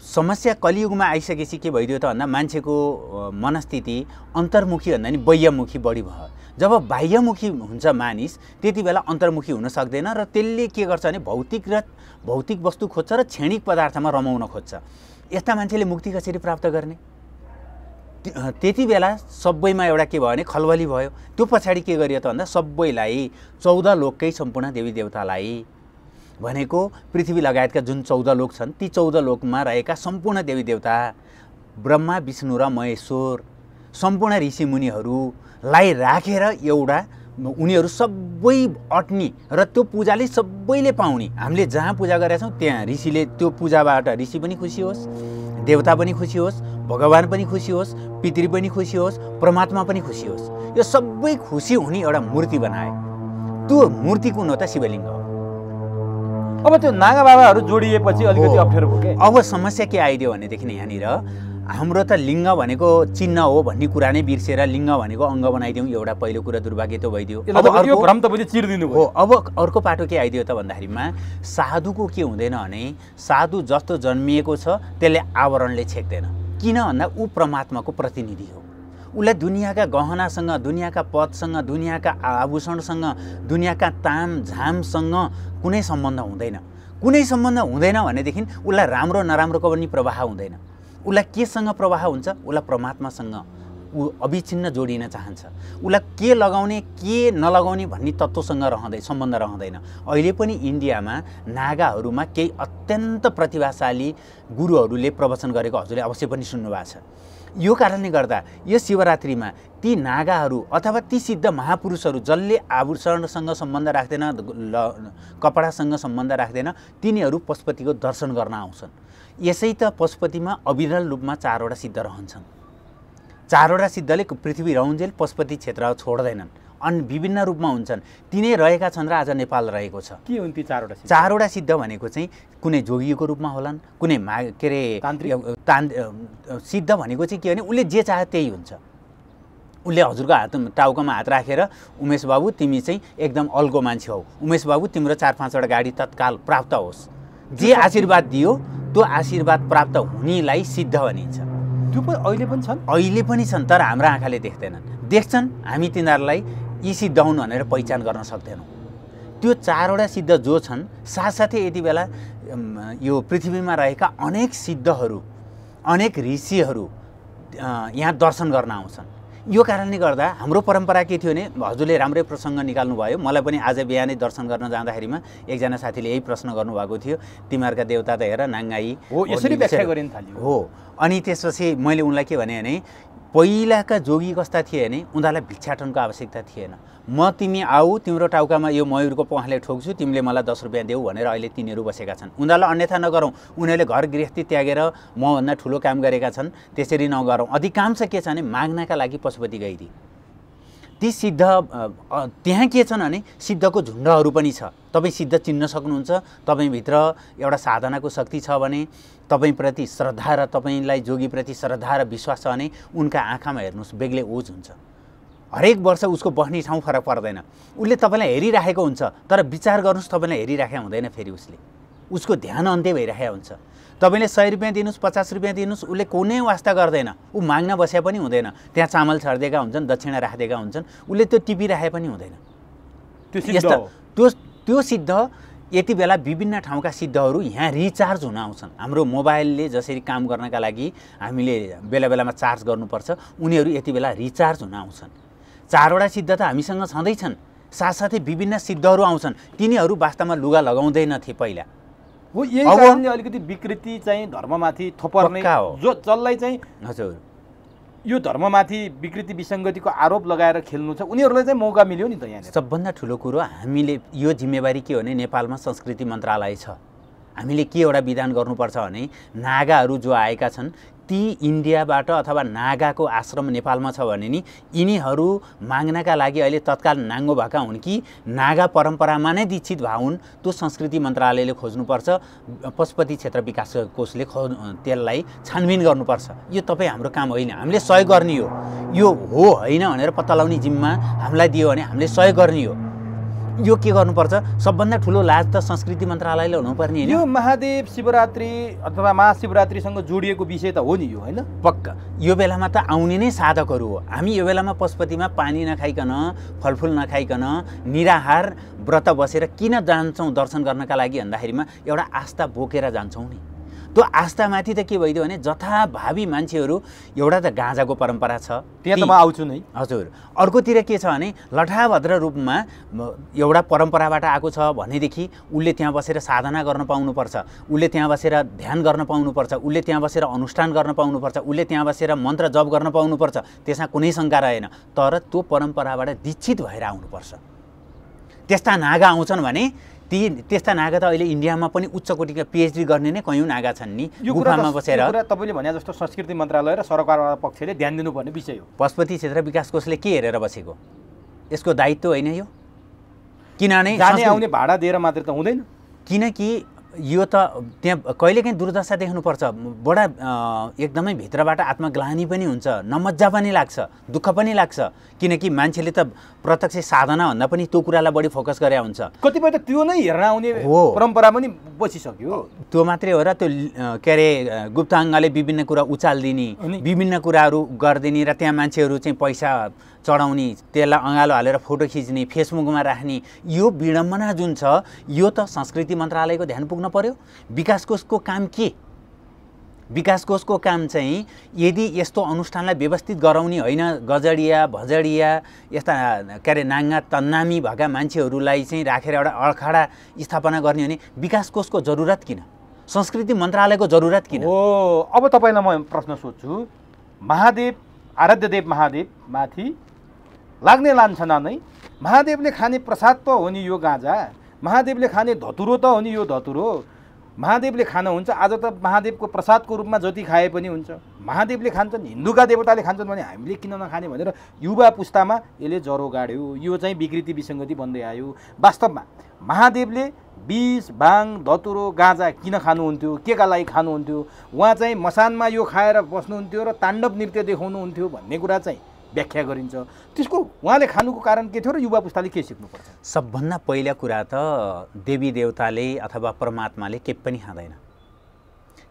समस्या कलियुगमा आइसकेपछि के भइदियो त भन्दा मान्छेको मनस्थिति अन्तर्मुखी भन्दा नि बाह्यमुखी बढी भयो। जब बाह्यमुखी हुन्छ मानिस त्यति बेला अन्तर्मुखी हुन सक्दैन र त्यसले के गर्छ भने भौतिक वस्तु खोज्छ र क्षणिक पदार्थमा रमाउन खोज्छ। यस्ता मान्छेले मुक्ति कसरी प्राप्त गर्ने? त्यति बेला सबैमा एउटा के भयो भने खलबली भयो। त्यो पछाडि के गरियो त भन्दा सबैलाई 14 लोककै सम्पूर्ण देवी देवतालाई भनेको पृथ्वी लगायतका जुन 14 लोक छन् ती 14 लोकमा रहेका सम्पूर्ण देवी देवता ब्रह्मा विष्णु र महेश्वर सम्पूर्ण ऋषिमुनिहरूलाई राखेर एउटा उनीहरू सबै अट्ने र त्यो पूजाले सबैले पाउने। हामीले जहाँ पूजा गरेका छौँ त्यहाँ ऋषिले त्यो पूजाबाट ऋषि पनि खुसी होस्, देवता पनि खुसी होस्, भगवान पनि खुसी होस्, पितृ पनि खुसी होस्, परमात्मा पनि खुसी होस्। यो सबै खुसी हुने एउटा मूर्ति बनाए। त्यो मूर्ति कुन हो त? शिवलिङ्ग हो। अब त्यो नागा बाबाहरू जोडिएपछि अलिकति अप्ठ्यारो भयो के? अब समस्या के आइदियो भनेदेखि यहाँनिर हाम्रो त लिङ्ग भनेको चिन्ह हो भन्ने कुरा नै बिर्सेर लिङ्ग भनेको अङ्ग बनाइदिउँ, एउटा पहिलो कुरा दुर्भाग्य त भइदियो। अब अर्को भ्रम तपाईले चिर्दिनु हो। अब अर्को पाटो के आइदियो त भन्दाखेरिमा साधुको के हुँदैन भने साधु जस्तो जन्मिएको छ त्यसले आवरणले छेक्दैन। किन भन्दा ऊ परमात्माको प्रतिनिधि हो। उसलाई दुनियाँका गहनासँग, दुनियाँका पदसँग, दुनियाँका आभूषणसँग, दुनियाँका ताम झामसँग कुनै सम्बन्ध हुँदैन। कुनै सम्बन्ध हुँदैन भनेदेखि उसलाई राम्रो नराम्रोको पनि प्रवाह हुँदैन। उसलाई केसँग प्रवाह हुन्छ? उसलाई परमात्मासँग ऊ अविच्छिन्न जोडिन चाहन्छ। उसलाई के लगाउने के नलगाउने भन्ने तत्त्वसँग सम्बन्ध रहँदैन। अहिले पनि इन्डियामा नागाहरूमा केही अत्यन्त प्रतिभाशाली गुरुहरूले प्रवचन गरेको हजुरले अवश्य पनि सुन्नुभएको छ। यो कारणले गर्दा यो शिवरात्रिमा ती नागाहरू अथवा ती सिद्ध महापुरुषहरू जसले आभूषणसँग सम्बन्ध राख्दैन, कपडासँग सम्बन्ध राख्दैन, तिनीहरू पशुपतिको दर्शन गर्न आउँछन्। यसै त पशुपतिमा अविरल रूपमा 4 वटा सिद्ध रहन्छन्। 4 वटा सिद्धले पृथ्वी रहन्जेल पशुपति क्षेत्र छोड्दैनन्, अनि विभिन्न रूपमा हुन्छन्। तिनै रहेका छन् र आज नेपाल रहेको छ। के हुन् ती 4 वटा सिद्ध? 4 वटा सिद्ध भनेको चाहिँ कुनै जोगीको रूपमा होलान्, कुनै के अरे सिद्ध भनेको चाहिँ के भने उसले जे चाहे त्यही हुन्छ। उसले हजुरको हात टाउकोमा हात राखेर उमेश बाबु तिमी चाहिँ एकदम अल्गो मान्छे हौ, उमेश बाबु तिम्रो 4-5 वटा गाडी तत्काल प्राप्त होस्, जे आशीर्वाद दियो त्यो आशीर्वाद प्राप्त हुनेलाई सिद्ध भनिन्छ। त्यो पनि अहिले पनि छन्? अहिले पनि छन्, तर हाम्रो आँखाले देख्दैनन्। देख्छन्, हामी तिनीहरूलाई यी सिद्ध हुन् भनेर पहिचान गर्न सक्दैनौँ। त्यो 4 वटा सिद्ध जो छन्, साथसाथै यति बेला यो पृथ्वीमा रहेका अनेक सिद्धहरू, अनेक ऋषिहरू यहाँ दर्शन गर्न आउँछन्। यो कारणले गर्दा हाम्रो परम्परा के थियो भने हजुरले राम्रै प्रसङ्ग निकाल्नु भयो। मलाई पनि आज बिहानै दर्शन गर्न जाँदाखेरिमा एकजना साथीले यही प्रश्न गर्नुभएको थियो, तिमीहरूका देवता त हेर नाङ्गाई हो, यसरी व्याख्या गरिन थाल्यो हो। अनि त्यसपछि मैले उनलाई के भने पहिलाका जोगी कस्ता थिए भने उनीहरूलाई भिक्षाटनको आवश्यकता थिएन। म तिमी आऊ, तिम्रो टाउकामा यो मयूरको प्वाखले ठोक्छु, तिमीले मलाई 10 रुपियाँ देऊ भनेर अहिले तिनीहरू बसेका छन्। उनीहरूलाई अन्यथा नगरौँ। उनीहरूले घर गृहस्थी त्यागेर मभन्दा ठुलो काम गरेका छन्, त्यसरी नगरौँ। अधिकांश के छ भने माग्नका लागि पशुपति गइदिए। ती सिद्ध त्यहाँ के छन् भने सिद्धको झुन्डहरू पनि छ। तपाईँ सिद्ध चिन्न सक्नुहुन्छ। तपाईँभित्र एउटा साधनाको शक्ति छ भने, तपाईँप्रति श्रद्धा र तपाईँलाई जोगीप्रति श्रद्धा र विश्वास छ भने उनका आँखामा हेर्नुहोस् बेग्लै ओझ हुन्छ। हरेक वर्ष उसको बस्ने ठाउँ फरक पर्दैन। उसले तपाईँलाई हेरिराखेको हुन्छ, तर विचार गर्नुहोस् तपाईँलाई हेरिराखेको हुँदैन। फेरि उसको ध्यान अन्त्य भइराखेको हुन्छ। तपाईँले 100 रुपियाँ दिनुहोस्, 50 रुपियाँ दिनुहोस्, उसले कुनै वास्ता गर्दैन। ऊ माग्न बस्या पनि हुँदैन। त्यहाँ चामल छरिदिएका हुन्छन्, दक्षिणा राखिदिएका हुन्छन्, उसले त्यो टिपिराखे पनि हुँदैन। त्यो सिद्ध यति बेला विभिन्न ठाउँका सिद्धहरू यहाँ रिचार्ज हुन आउँछन्। हाम्रो मोबाइलले जसरी काम गर्नका लागि हामीले बेला बेलामा चार्ज गर्नुपर्छ, उनीहरू यति बेला रिचार्ज हुन आउँछन्। 4 वटा सिद्ध त हामीसँग छँदैछन्, साथसाथै विभिन्न सिद्धहरू आउँछन्। तिनीहरू वास्तवमा लुगा लगाउँदैनथे पहिला। हो, यही कारणले अलिकति विकृति चाहिँ धर्ममाथि थोपर्ने जो जसलाई चाहिँ हजुर यो धर्ममाथि विकृति विसङ्गतिको आरोप लगाएर खेल्नु छ, उनीहरूलाई चाहिँ मौका मिल्यो नि त। यहाँ सबभन्दा ठुलो कुरो हामीले यो जिम्मेवारी के हो भने नेपालमा संस्कृति मन्त्रालय छ। हामीले के एउटा विधान गर्नुपर्छ भने नागाहरू जो आएका छन् ती इन्डियाबाट अथवा नागाको आश्रम नेपालमा छ भने नि यिनीहरू माग्नका लागि अहिले तत्काल नाङ्गो भएका हुन् कि नागा परम्परामा नै दीक्षित भए हुन्, त्यो संस्कृति मन्त्रालयले खोज्नुपर्छ। पशुपति क्षेत्र विकास कोषले त्यसलाई छानबिन गर्नुपर्छ। यो तपाईँ हाम्रो काम होइन, हामीले सहयोग गर्ने हो। यो हो होइन भनेर पत्ता लगाउने जिम्मा हामीलाई दियो भने हामीले सहयोग गर्ने हो। यो के गर्नुपर्छ? सबभन्दा ठुलो लाज त संस्कृति मन्त्रालयले हुनुपर्ने होइन। यो महादेव शिवरात्रि अथवा महाशिवरात्रिसँग जोडिएको विषय त हो नि यो, होइन? पक्का यो बेलामा त आउने नै साधकहरू हो। हामी यो बेलामा पशुपतिमा पानी नखाइकन, फलफुल नखाइकन, निराहार व्रत बसेर किन जान्छौँ दर्शन गर्नका लागि भन्दाखेरिमा एउटा आस्था बोकेर जान्छौँ नि। त्यो आस्थामाथि त के भइदियो भने जथाभावी मान्छेहरू एउटा त गाँजाको परम्परा छ, त्यहाँ त म आउँछु नै। हजुर। अर्कोतिर के छ भने लठाभद्र रूपमा एउटा परम्पराबाट आएको छ भनेदेखि उसले त्यहाँ बसेर साधना गर्न पाउनुपर्छ, उसले त्यहाँ बसेर ध्यान गर्न पाउनुपर्छ, उसले त्यहाँ बसेर अनुष्ठान गर्न पाउनुपर्छ, उसले त्यहाँ बसेर मन्त्र जप गर्न पाउनुपर्छ, त्यसमा कुनै शङ्का रहेन। तर त्यो परम्पराबाट दीक्षित भएर आउनुपर्छ। त्यस्ता नागा आउँछन् भने त्यस्ता नागा त अहिले इन्डियामा पनि उच्च कोटिका पिएचडी गर्ने नै कयौँ नागा छन् नि, गुफामा बसेर। यो कुरा तपाईँले भने जस्तो संस्कृति मन्त्रालय र सरकारवाला पक्षले ध्यान दिनुपर्ने विषय हो। पशुपति क्षेत्र विकास कोषले के हेरेर बसेको? यसको दायित्व होइन यो? किनभने जाने आउने भाडा दिएर मात्र त हुँदैन। किनकि यो त त्यहाँ कहिलेकाहीँ दुर्दशा देख्नुपर्छ, बडा एकदमै भित्रबाट आत्मग्लानि पनि हुन्छ, नमज्जा पनि लाग्छ, दुःख पनि लाग्छ। किनकि मान्छेले त प्रत्यक्ष साधनाभन्दा पनि त्यो कुरालाई बढी फोकस गरे हुन्छ। कतिपय त त्यो नै हेर्न आउने परम्परा पनि बसिसक्यो। त्यो मात्रै हो र त्यो के अरे गुप्ताङ्गले विभिन्न कुरा उचालिदिने, विभिन्न कुराहरू गरिदिने र त्यहाँ मान्छेहरू चाहिँ पैसा चढाउने, त्यसलाई अँगालो हालेर फोटो खिच्ने, फेसबुकमा राख्ने, यो विडम्बना जुन छ यो त संस्कृति मन्त्रालयको ध्यान पुग्न पर्यो। विकास कोषको काम के? विकास कोषको काम चाहिँ यदि यस्तो अनुष्ठानलाई व्यवस्थित गराउने होइन, गजडिया भजडिया यस्ता के अरे नाङ्गा तन्नामी भएका मान्छेहरूलाई चाहिँ राखेर एउटा अखाडा स्थापना गर्ने भने विकास कोषको जरुरत किन? संस्कृति मन्त्रालयको जरुरत किन? हो, अब तपाईँलाई म प्रश्न सोध्छु। महादेव, आराध्यदेव महादेव माथि लाग्ने लान्छना नै महादेवले खाने प्रसाद त हो नि यो गाँजा, महादेवले खाने धतुरो त हो नि यो धतुरो। महादेवले खानुहुन्छ, आज त महादेवको प्रसादको रूपमा जति खाए पनि हुन्छ। महादेवले खान्छन्, हिन्दूका देवताले खान्छन् भने हामीले किन नखाने भनेर युवा पुस्तामा यसले जरो गाड्यो। यो चाहिँ विकृति विसङ्गति बन्दै आयो। वास्तवमा महादेवले विष, भाङ, धतुरो, गाँजा किन खानुहुन्थ्यो, केका लागि खानुहुन्थ्यो? उहाँ चाहिँ मसानमा यो खाएर बस्नुहुन्थ्यो र ताण्डव नृत्य देखाउनुहुन्थ्यो भन्ने कुरा चाहिँ व्याख्या गरिन्छ। त्यसको उहाँले खानुको कारण के थियो र युवा पुस्ताले के सिक्नुपर्छ? सबभन्दा पहिला कुरा त देवी देवताले अथवा परमात्माले केही पनि खाँदैन।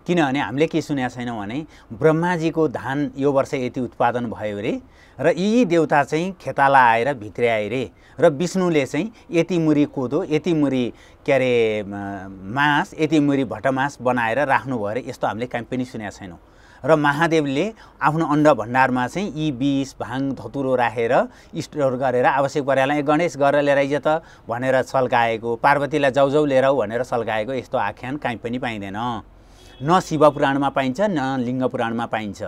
किनभने हामीले के सुनेका छैनौँ भने ब्रह्माजीको धान यो वर्ष यति उत्पादन भयो रे र यी देवता चाहिँ खेताला आएर भित्र्याए रे र विष्णुले चाहिँ यति मुरी कोदो, यति मुरी के अरे मास, यति मुरी भटमास बनाएर राख्नुभयो अरे, यस्तो हामीले कहीँ पनि सुनेका छैनौँ। र महादेवले आफ्नो अण्ड भण्डारमा चाहिँ यी विष, भाङ, धतुरो राखेर स्टोर गरेर आवश्यक परेलाई गणेश गरेर लिएर आइज त भनेर सल्काएको, पार्वतीलाई जाउ लिएर आऊ भनेर सल्काएको यस्तो आख्यान कहीँ पनि पाइँदैन। न शिव पुराणमा पाइन्छ, न लिङ्ग पुराणमा पाइन्छ।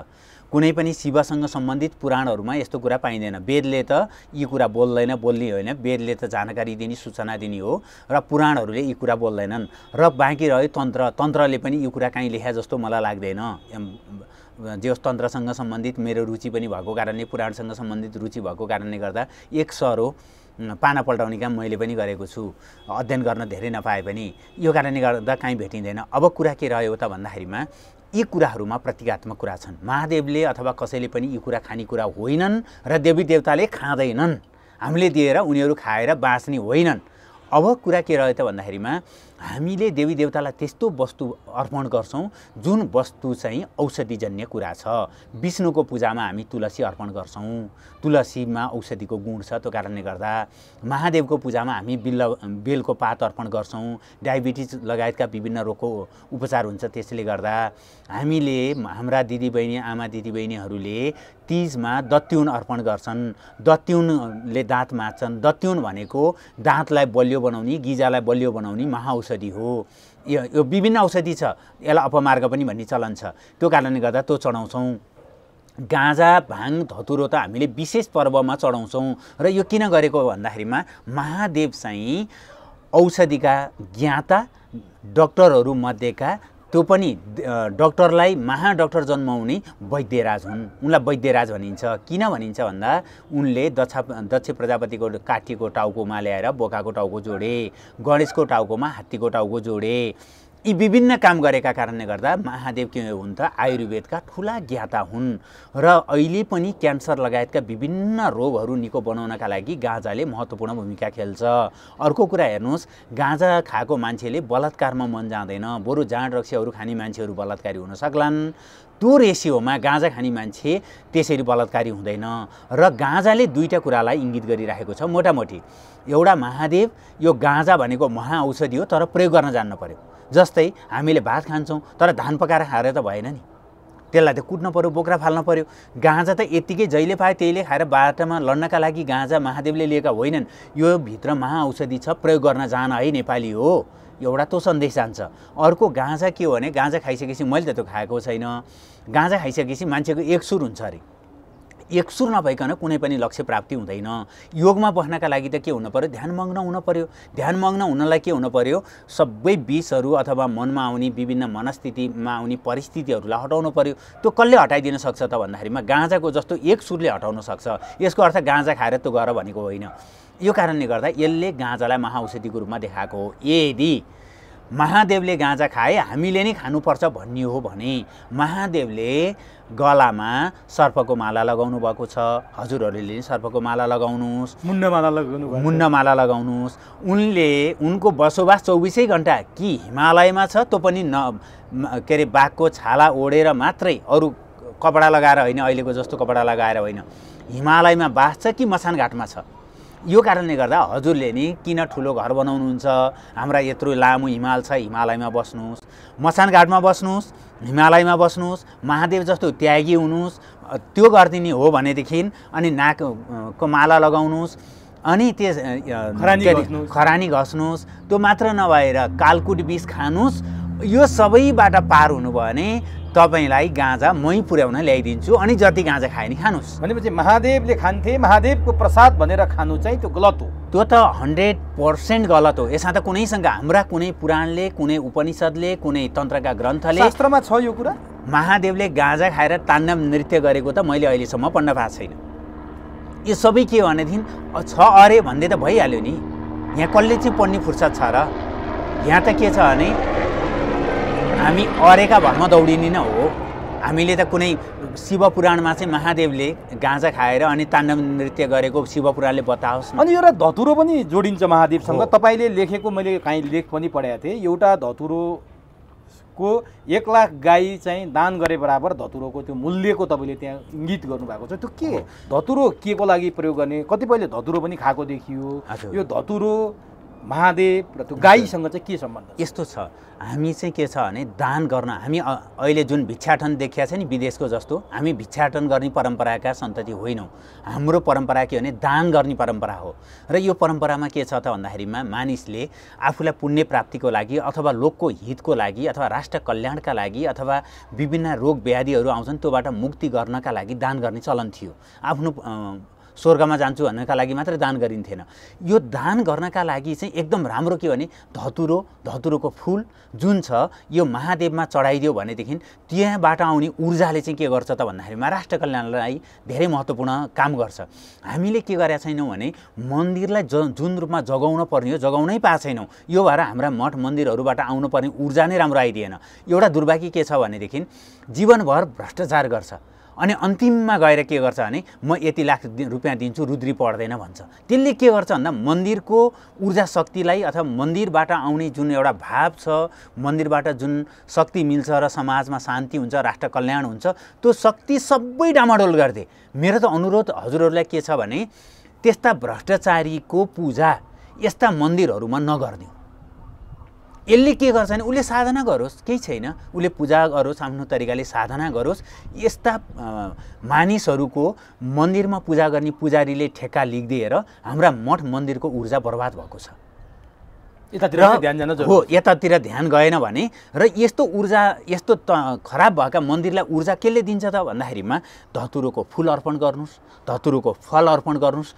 कुनै पनि शिवसँग सम्बन्धित पुराणहरूमा यस्तो कुरा पाइँदैन। वेदले त यी कुरा बोल्दैन, बोल्ने होइन। वेदले त जानकारी दिने, सूचना दिने हो र पुराणहरूले यी कुरा बोल्दैनन्। र बाँकी रह्यो तन्त्र, तन्त्रले पनि यो कुरा काहीँ लेखा जस्तो मलाई लाग्दैन। जे तन्त्रसँग सम्बन्धित मेरो रुचि पनि भएको कारणले, पुराणसँग सम्बन्धित रुचि भएको कारणले गर्दा एक सरो पाना पल्टाउने काम मैले पनि गरेको छु, अध्ययन गर्न धेरै नपाए पनि। यो कारणले गर्दा काहीँ भेटिँदैन। अब कुरा के रह्यो त भन्दाखेरिमा यी कुराहरूमा प्रतीकात्मक कुरा छन्। महादेवले अथवा कसैले पनि यी कुरा खाने कुरा होइनन् र देवी देवताले खाँदैनन्। हामीले दिएर उनीहरू खाएर बाँच्ने होइनन्। अब कुरा के रह्यो त भन्दाखेरिमा हामीले देवी देवतालाई त्यस्तो वस्तु अर्पण गर्छौँ जुन वस्तु चाहिँ औषधिजन्य कुरा छ। विष्णुको पूजामा हामी तुलसी अर्पण गर्छौँ, तुलसीमा औषधिको गुण छ। त्यो कारणले गर्दा महादेवको पूजामा हामी बेलको पात अर्पण गर्छौँ। डायबिटिज लगायतका विभिन्न रोगको उपचार हुन्छ। त्यसले गर्दा हामीले हाम्रा दिदीबहिनी, आमा दिदीबहिनीहरूले तीजमा दत्युन अर्पण गर्छन्। दत्युनले दाँत माझ्छन्। दत्युन भनेको दाँतलाई बलियो बनाउने, गिजालाई बलियो बनाउने महाऔषधि हो। यो विभिन्न औषधि छ, यसलाई अपमार्ग पनि भन्ने चलन छ। त्यो कारणले गर्दा त्यो चढाउँछौँ। गाँजा, भाङ, धतुरो त हामीले विशेष पर्वमा चढाउँछौँ। र यो किन गरेको भन्दाखेरिमा महादेव चाहिँ औषधिका ज्ञाता, डक्टरहरू मध्येका, त्यो पनि डक्टरलाई महाडक्टर जन्माउने वैद्यराज हुन्। उनलाई वैद्यराज भनिन्छ। किन भनिन्छ भन्दा उनले दक्ष प्रजापतिको काठीको टाउकोमा ल्याएर बोकाको टाउको जोडे, गणेशको टाउकोमा हात्तीको टाउको जोडे। यी विभिन्न काम गरेका कारणले गर्दा महादेव के हुन् त आयुर्वेदका ठुला ज्ञाता हुन्। र अहिले पनि क्यान्सर लगायतका विभिन्न रोगहरू निको बनाउनका लागि गाँजाले महत्त्वपूर्ण भूमिका खेल्छ। अर्को कुरा हेर्नुहोस्, गाँजा खाएको मान्छेले बलात्कारमा मन जाँदैन, बरु जाँड रक्सीहरू खाने मान्छेहरू बलात्कारी हुन सक्लान्। त्यो रेसियोमा गाँजा खाने मान्छे त्यसरी बलात्कारी हुँदैन। र गाँजाले दुईटा कुरालाई इङ्गित गरिराखेको छ मोटामोटी। एउटा, महादेव यो गाँजा भनेको महाऔषधि हो, तर प्रयोग गर्न जान्नु पर्यो। जस्तै हामीले भात खान्छौँ तर धान पकाएर खाएर त भएन नि, त्यसलाई त कुट्न पर्यो, बोक्रा फाल्न पर्यो। गाँजा त यत्तिकै जहिले पाए त्यहीले खाएर बाटोमा लड्नका लागि गाँजा महादेवले लिएका होइनन्। यो भित्र महाऔषधि छ, प्रयोग गर्न जान है नेपाली हो, एउटा त्यो सन्देश जान्छ। अर्को गाँजा के हो भने गाँजा खाइसकेपछि, मैले त त्यो खाएको छैन, गाँजा खाइसकेपछि मान्छेको एकसुर हुन्छ अरे। एकसुर नभइकन कुनै पनि लक्ष्य प्राप्ति हुँदैन। योगमा बस्नका लागि त के हुनु पर्यो, ध्यानमग्न हुन पर्यो। ध्यानमग्न हुनलाई के हुनु पर्यो, सबै विषहरू अथवा मनमा आउने विभिन्न मनस्थितिमा आउने परिस्थितिहरूलाई हटाउनु पर्यो। त्यो कसले हटाइदिन सक्छ त भन्दाखेरिमा गाँजाको जस्तो एक सुरले हटाउन सक्छ। यसको अर्थ गाँजा खाएर त्यो गर भनेको होइन। यो कारणले गर्दा यसले गाँजालाई महाऔषधिको रूपमा देखाएको हो। यदि महादेवले गाँजा खाए हामीले नै खानुपर्छ भन्ने हो भने महादेवले गलामा सर्पको माला लगाउनु भएको छ। हजुरहरूले नि सर्पको माला लगाउनुहोस्, मुन्न माला लगाउनुहोस्। उनको बसोबास 24 घण्टा कि हिमालयमा छ, त्यो पनि के अरे बाघको छाला ओढेर मात्रै, अरू कपडा लगाएर होइन, अहिलेको जस्तो कपडा लगाएर होइन, हिमालयमा बास छ कि मसान घाटमा छ। यो कारणले गर्दा हजुरले नि किन ठुलो घर बनाउनुहुन्छ, हाम्रा यत्रो लामो हिमाल छ, हिमालयमा बस्नुहोस्, मसान घाटमा बस्नुहोस्, हिमालयमा बस्नुहोस्, महादेव जस्तो त्यागी हुनुहोस्। त्यो गरिदिने हो भनेदेखि अनि नाकको माला लगाउनुहोस्, अनि त्यस खरानी घस्नुहोस्। त्यो मात्र नभएर कालकुट विष खानुहोस्। यो सबैबाट पार हुनुभयो भने तपाईलाई गाँजा मै पुर्याउन ल्याइदिन्छु, अनि जति गाँजा खाए नि खानुहोस्। भनेपछि महादेवले खान्थे, महादेवको प्रसाद भनेर खानु चाहिँ त्यो गलत हो। त्यो त 100% गलत हो। यसमा त कुनैसँग हाम्रा कुनै पुराणले, कुनै उपनिषद्ले, कुनै तन्त्रका ग्रन्थले, शास्त्रमा छ यो कुरा। महादेवले गाँजा खाएर ताण्डव नृत्य गरेको त मैले अहिलेसम्म पढ्न पाएको छैन। यो सबै के हो भनेदेखि छ अरे भन्दै त भइहाल्यो नि। यहाँ कसले चाहिँ पढ्ने फुर्सद छ र? यहाँ त के छ भने हामी अरेका भरमा दौडिने न हो। हामीले त कुनै शिवपुराणमा चाहिँ महादेवले गाँजा खाएर अनि ताण्डव नृत्य गरेको शिवपुराणले बताओस्। अनि एउटा धतुरो पनि जोडिन्छ महादेवसँग। तपाईँले लेखेको मैले काहीँ लेख पनि पढेको थिएँ। एउटा धतुरोको 1 लाख गाई चाहिँ दान गरे बराबर धतुरोको त्यो मूल्यको तपाईँले त्यहाँ इङ्गित गर्नुभएको छ। त्यो के धतुरो के को लागि प्रयोग गर्ने? कतिपयले धतुरो पनि खाएको देखियो। यो धतुरो, महादेव र त्यो गाईसँग चाहिँ के सम्बन्ध? यस्तो छ, हामी चाहिँ के छ भने दान गर्न, हामी अहिले जुन भिक्षाटन देखिया छ नि विदेशको जस्तो, हामी भिक्षाटन गर्ने परम्पराका सन्तति होइनौँ। हाम्रो परम्परा के भने दान गर्ने परम्परा हो। र यो परम्परामा के छ त भन्दाखेरिमा मानिसले आफूलाई पुण्य प्राप्तिको लागि अथवा लोकको हितको लागि अथवा राष्ट्र कल्याणका लागि अथवा विभिन्न रोग व्याधिहरू आउँछन् त्योबाट मुक्ति गर्नका लागि दान गर्ने चलन थियो। आफ्नो स्वर्गमा जान्छु भन्नका लागि मात्र दान गरिन्थेन। यो दान गर्नका लागि चाहिँ एकदम राम्रो के भने धतुरोको फुल जुन छ यो महादेवमा चढाइदियो भनेदेखि त्यहाँबाट आउने ऊर्जाले चाहिँ के गर्छ त भन्दाखेरिमा राष्ट्र कल्याणलाई धेरै महत्त्वपूर्ण काम गर्छ। हामीले के गरेका छैनौँ भने मन्दिरलाई जुन रूपमा जगाउन पर्ने हो जगाउनै पाएको छैनौँ। यो भएर हाम्रा मठ मन्दिरहरूबाट आउनुपर्ने ऊर्जा नै राम्रो आइदिएन। एउटा दुर्भाग्य के छ भनेदेखि जीवनभर भ्रष्टाचार गर्छ, अनि अन्तिममा गएर के गर्छ भने म यति लाख रुपियाँ दिन्छु, रुद्री पढ्दैन भन्छ। त्यसले के गर्छ भन्दा मन्दिरको ऊर्जा शक्तिलाई अथवा मन्दिरबाट आउने जुन एउटा भाव छ, मन्दिरबाट जुन शक्ति मिल्छ र समाजमा शान्ति हुन्छ, राष्ट्र कल्याण हुन्छ, त्यो शक्ति सबै डामाडोल गर्थे। मेरो त अनुरोध हजुरहरूलाई के छ भने त्यस्ता भ्रष्टाचारीको पूजा यस्ता मन्दिरहरूमा नगर्दिउँ। यसले के गर्छ भने उसले साधना गरोस्, केही छैन, उसले पूजा गरोस्, आफ्नो तरिकाले साधना गरोस्। यस्ता मानिसहरूको मन्दिरमा पूजा गर्ने पुजारीले ठेक्का लिखिदिएर हाम्रा मठ मन्दिरको ऊर्जा बर्बाद भएको छ। यतातिर ध्यान गएन भने र यस्तो ऊर्जा यस्तो खराब भएका मन्दिरलाई ऊर्जा केले दिन्छ त भन्दाखेरिमा धतुरोको फुल अर्पण गर्नुहोस्, धतुरोको फल अर्पण गर्नुहोस्।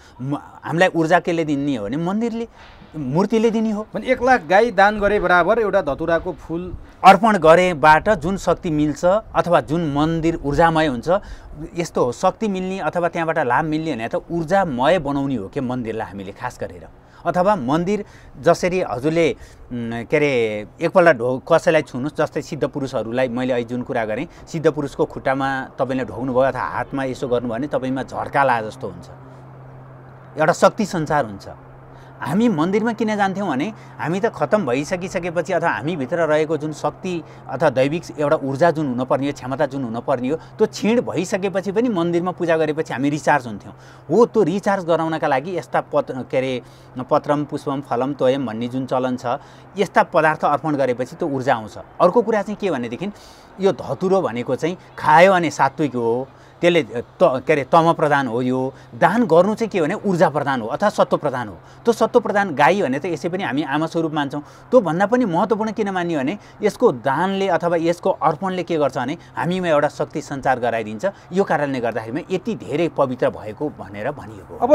हामीलाई ऊर्जा केले दिने हो भने मन्दिरले, मूर्तिले दिने हो। भने 1 लाख गाई दान गरे बराबर एउटा धतुराको फुल अर्पण गरेबाट जुन शक्ति मिल्छ अथवा जुन मन्दिर ऊर्जामय हुन्छ, यस्तो हो शक्ति मिल्ने अथवा त्यहाँबाट लाभ मिल्ने भने त ऊर्जामय बनाउने हो कि मन्दिरलाई हामीले खास गरेर। अथवा मन्दिर जसरी हजुरले के अरे एकपल्ट कसैलाई छुनुहोस्, जस्तै सिद्ध पुरुषहरूलाई मैले अहिले जुन कुरा गरेँ, सिद्ध पुरुषको खुट्टामा तपाईँले ढोग्नुभयो अथवा हातमा यसो गर्नुभयो भने तपाईँमा झड्का लागे जस्तो हुन्छ, एउटा शक्ति सञ्चार हुन्छ। हामी मन्दिरमा किन जान्थ्यौँ भने हामी त खत्तम भइसकिसकेपछि अथवा हामीभित्र रहेको जुन शक्ति अथवा दैविक एउटा ऊर्जा जुन हुनुपर्ने हो, क्षमता जुन हुनुपर्ने हो, त्यो क्षीण भइसकेपछि पनि मन्दिरमा पूजा गरेपछि हामी रिचार्ज हुन्थ्यौँ। हो, त्यो रिचार्ज गराउनका लागि यस्ता पत्रम पुष्पम फलम तोयम भन्ने जुन चलन छ, यस्ता पदार्थ अर्पण गरेपछि त्यो ऊर्जा आउँछ। अर्को कुरा चाहिँ के भनेदेखि यो धतुरो भनेको चाहिँ खायो भने सात्विक हो, त्यसले तम प्रधान हो। यो दान गर्नु चाहिँ के भने ऊर्जा प्रदान हो अथवा सत्व प्रदान हो। त्यो सत्व प्रदान गाई भने त यसै पनि हामी आमा स्वरूप मान्छौँ। त्यो भन्दा पनि महत्त्वपूर्ण किन मानियो भने यसको दानले अथवा यसको अर्पणले के गर्छ भने हामीमा एउटा शक्ति सञ्चार गराइदिन्छ। यो कारणले गर्दाखेरिमा यति धेरै पवित्र भएको भनेर भनिएको। अब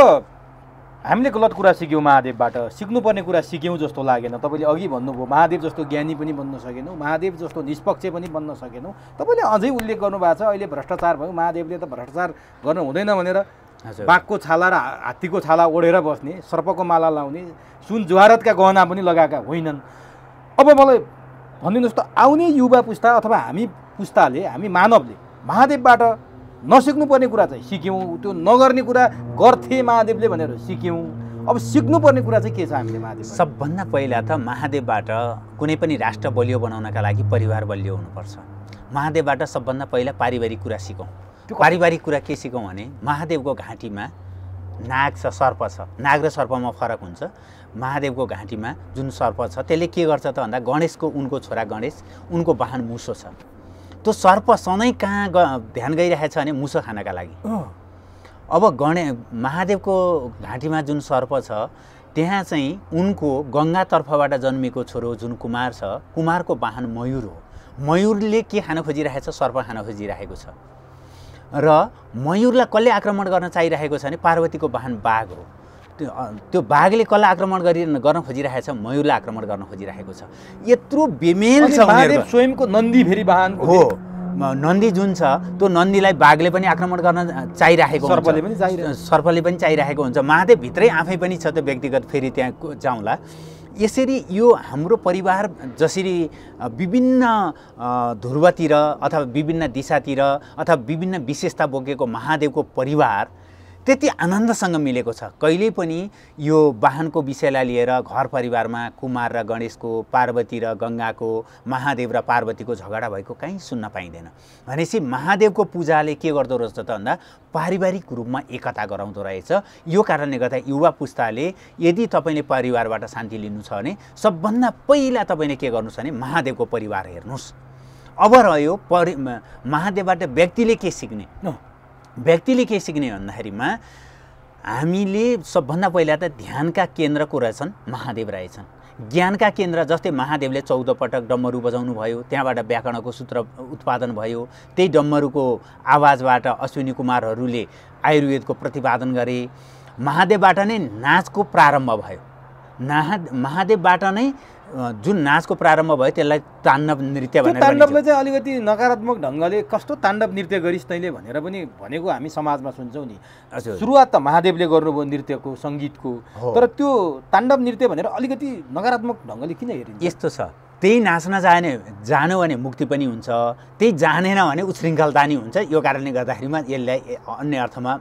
हामीले गलत कुरा सिक्यौँ महादेवबाट, सिक्नुपर्ने कुरा सिक्यौँ जस्तो लागेन। तपाईँले अघि भन्नुभयो महादेव जस्तो ज्ञानी पनि बन्न सकेनौँ, महादेव जस्तो निष्पक्ष पनि बन्न सकेनौँ। तपाईँले अझै उल्लेख गर्नुभएको छ अहिले भ्रष्टाचार भयो, महादेवले त भ्रष्टाचार गर्नु हुँदैन भनेर बाघको छाला र हात्तीको छाला ओढेर बस्ने, सर्पको माला लाउने, सुन जवारतका गहना पनि लगाएका होइनन्। अब मलाई भनिदिनुहोस् त, आउने युवा पुस्ता अथवा हामी पुस्ताले, हामी मानवले महादेवबाट नसिक्नुपर्ने कुरा चाहिँ सिक्यौँ, त्यो नगर्ने कुरा गर्थे महादेवले भनेर सिक्यौँ। अब सिक्नुपर्ने कुरा चाहिँ के छ हामीले महादेव? सबभन्दा पहिला त महादेवबाट कुनै पनि राष्ट्र बलियो बनाउनका लागि परिवार बलियो हुनुपर्छ। महादेवबाट सबभन्दा पहिला पारिवारिक कुरा सिकौँ। पारिवारिक कुरा के सिकौँ भने महादेवको घाँटीमा नाग छ, सर्प छ। नाग र सर्पमा फरक हुन्छ। महादेवको घाँटीमा जुन सर्प छ त्यसले के गर्छ त भन्दा गणेशको, उनको छोरा गणेश, उनको वाहन मुसो छ। त्यो सर्प सधैँ कहाँ ध्यान गइरहेछ भने मुसो खानका लागि। अब महादेवको घाँटीमा जुन सर्प छ त्यहाँ चाहिँ उनको गङ्गातर्फबाट जन्मेको छोरो जुन कुमार छ, कुमारको वाहन मयूर हो। मयूरले के खान खोजिरहेछ? सर्प खान खोजिरहेको छ। र मयूरलाई कसले आक्रमण गर्न चाहिरहेको छ भने पार्वतीको वाहन बाघ हो। त्यो बाघले कसलाई आक्रमण गर्न खोजिरहेछ? मयूरलाई आक्रमण गर्न खोजिरहेको छ। यत्रो बेमेल छ। महादेव स्वयंको नन्दी फेरि वाहन हो। नन्दी जुन छ त्यो नन्दीलाई बाघले पनि आक्रमण गर्न चाहिरहेको हुन्छ, सर्पले पनि चाहिरहेको हुन्छ। महादेव भित्रै आफै पनि छ, त्यो व्यक्तिगत फेरि त्यहाँ जाउँला। यसरी यो हाम्रो परिवार जसरी विभिन्न ध्रुवतिर अथवा विभिन्न दिशातिर अथवा विभिन्न विशेषता बोकेको महादेवको परिवार त्यति आनन्दसँग मिलेको छ। कहिल्यै पनि यो वाहनको विषयलाई लिएर घर परिवारमा कुमार र गणेशको, पार्वती र गङ्गाको, महादेव र पार्वतीको झगडा भएको कहीँ सुन्न पाइँदैन। भनेपछि महादेवको पूजाले के गर्दो रहेछ त भन्दा पारिवारिक रूपमा एकता गराउँदो रहेछ। यो कारणले गर्दा युवा पुस्ताले यदि तपाईँले परिवारबाट शान्ति लिनु छ भने सबभन्दा पहिला तपाईँले के गर्नुहोस् भने महादेवको परिवार हेर्नुहोस्। अब रह्यो महादेवबाट व्यक्तिले के सिक्ने? व्यक्तिले के सिक्ने भन्दाखेरिमा हामीले सबभन्दा पहिला त ध्यानका केन्द्रको रहेछन् महादेव रहेछन्। ज्ञानका केन्द्र जस्तै महादेवले 14 पटक डम्बरू बजाउनु भयो, त्यहाँबाट व्याकरणको सूत्र उत्पादन भयो। त्यही डम्बरूको आवाजबाट अश्विनी कुमारहरूले आयुर्वेदको प्रतिपादन गरे। महादेवबाट नै नाचको प्रारम्भ भयो। महादेवबाट नै जुन नाचको प्रारम्भ भयो त्यसलाई ताण्डव नृत्य भनेर ताण्डवले चाहिँ अलिकति नकारात्मक ढङ्गले कस्तो ताण्डव नृत्य गरिस् तैँले भनेर पनि भनेको हामी समाजमा सुन्छौँ नि। सुरुवात त महादेवले गर्नुभयो नृत्यको, सङ्गीतको, तर त्यो ताण्डव नृत्य भनेर अलिकति नकारात्मक ढङ्गले किन हेरिन्छ? यस्तो छ, त्यही नाच्न जान्यो भने मुक्ति पनि हुन्छ, त्यही जानेन भने उच्छृङ्खलता नि हुन्छ। यो कारणले गर्दाखेरिमा यसलाई अन्य अर्थमा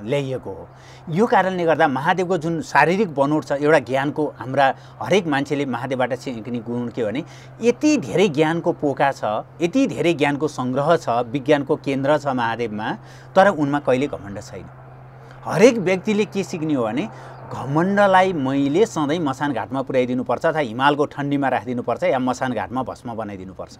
ल्याइएको हो। यो कारणले गर्दा महादेवको जुन शारीरिक बनोट छ, एउटा ज्ञानको, हाम्रा हरेक मान्छेले महादेवबाट सिक्ने गुण के भने यति धेरै ज्ञानको पोका छ, यति धेरै ज्ञानको सङ्ग्रह छ, विज्ञानको केन्द्र छ महादेवमा, तर उनमा कहिले घमण्ड छैन। हरेक व्यक्तिले के सिक्ने हो भने घमण्डलाई मैले सधैँ मसान घाटमा पुर्याइदिनुपर्छ अथवा हिमालको ठन्डीमा राखिदिनुपर्छ या मसान घाटमा भस्म बनाइदिनुपर्छ।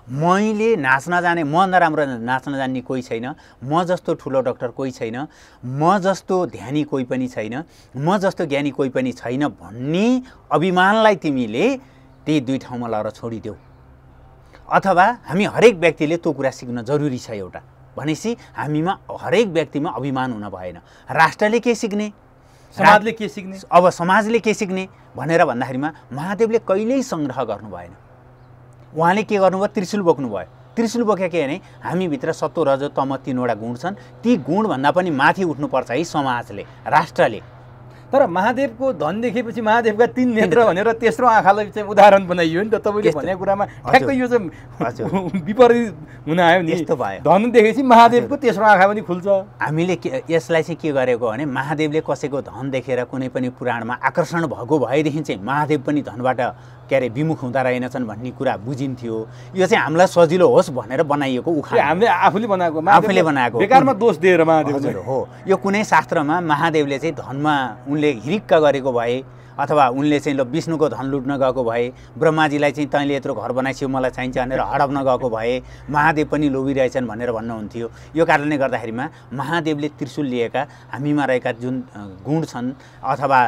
मैले नाच्न जाने, मभन्दा राम्रो नाच्न जान्ने कोही छैन, म जस्तो ठुलो डक्टर कोही छैन, म जस्तो ध्यानी कोही पनि छैन, म जस्तो ज्ञानी कोही पनि छैन भन्ने अभिमानलाई तिमीले त्यही दुई ठाउँमा लगेर छोडिदेऊ। अथवा हामी हरेक व्यक्तिले त्यो कुरा सिक्न जरुरी छ एउटा। भनेपछि हामीमा हरेक व्यक्तिमा अभिमान हुन भएन। राष्ट्रले के सिक्ने, समाजले के सिक्ने, अब समाजले के सिक्ने भनेर भन्दाखेरिमा महादेवले कहिल्यै सङ्ग्रह गर्नु भएन। उहाँले के गर्नुभयो? त्रिशूल बोक्नुभयो। त्रिशूल बोक्यो के भने हामीभित्र सत्व रज तम 3वटा गुण छन्। ती गुणभन्दा पनि माथि उठ्नुपर्छ है समाजले, राष्ट्रले। तर महादेवको धन देखेपछि महादेवका 3 नेत्र भनेर तेस्रो आँखालाई चाहिँ उदाहरण बनाइयो नि त। तपाईँले भनेको कुरामा ठ्याक्कै यो चाहिँ विपरीत हुन आयो नि। यस्तो भयो, धन देखेपछि महादेवको तेस्रो आँखा पनि खुल्छ। हामीले यसलाई चाहिँ के गरेको भने महादेवले कसैको धन देखेर कुनै पनि पुराणमा आकर्षण भएको भएदेखि चाहिँ महादेव पनि धनबाट के अरे विमुख हुँदा रहेनछन् भन्ने कुरा बुझिन्थ्यो। यो चाहिँ हामीलाई सजिलो होस् भनेर बनाइएको उखान, हामीले आफूले बनाएको, आफूले बनाएको, बेकारमा दोष दिएर महादेव। हजुर हो, यो कुनै शास्त्रमा महादेवले चाहिँ धनमा उनले हिरिक्क गरेको भए अथवा उनले चाहिँ ल विष्णुको धन लुट्न गएको भए, ब्रह्माजीलाई चाहिँ तैँले यत्रो घर बनाइस्यो मलाई चाहिन्छ भनेर हडप्न गएको भए महादेव पनि लोभिरहेछन् भनेर भन्नुहुन्थ्यो। यो कारणले गर्दाखेरिमा महादेवले त्रिशूल लिएका हामीमा रहेका जुन गुण छन् अथवा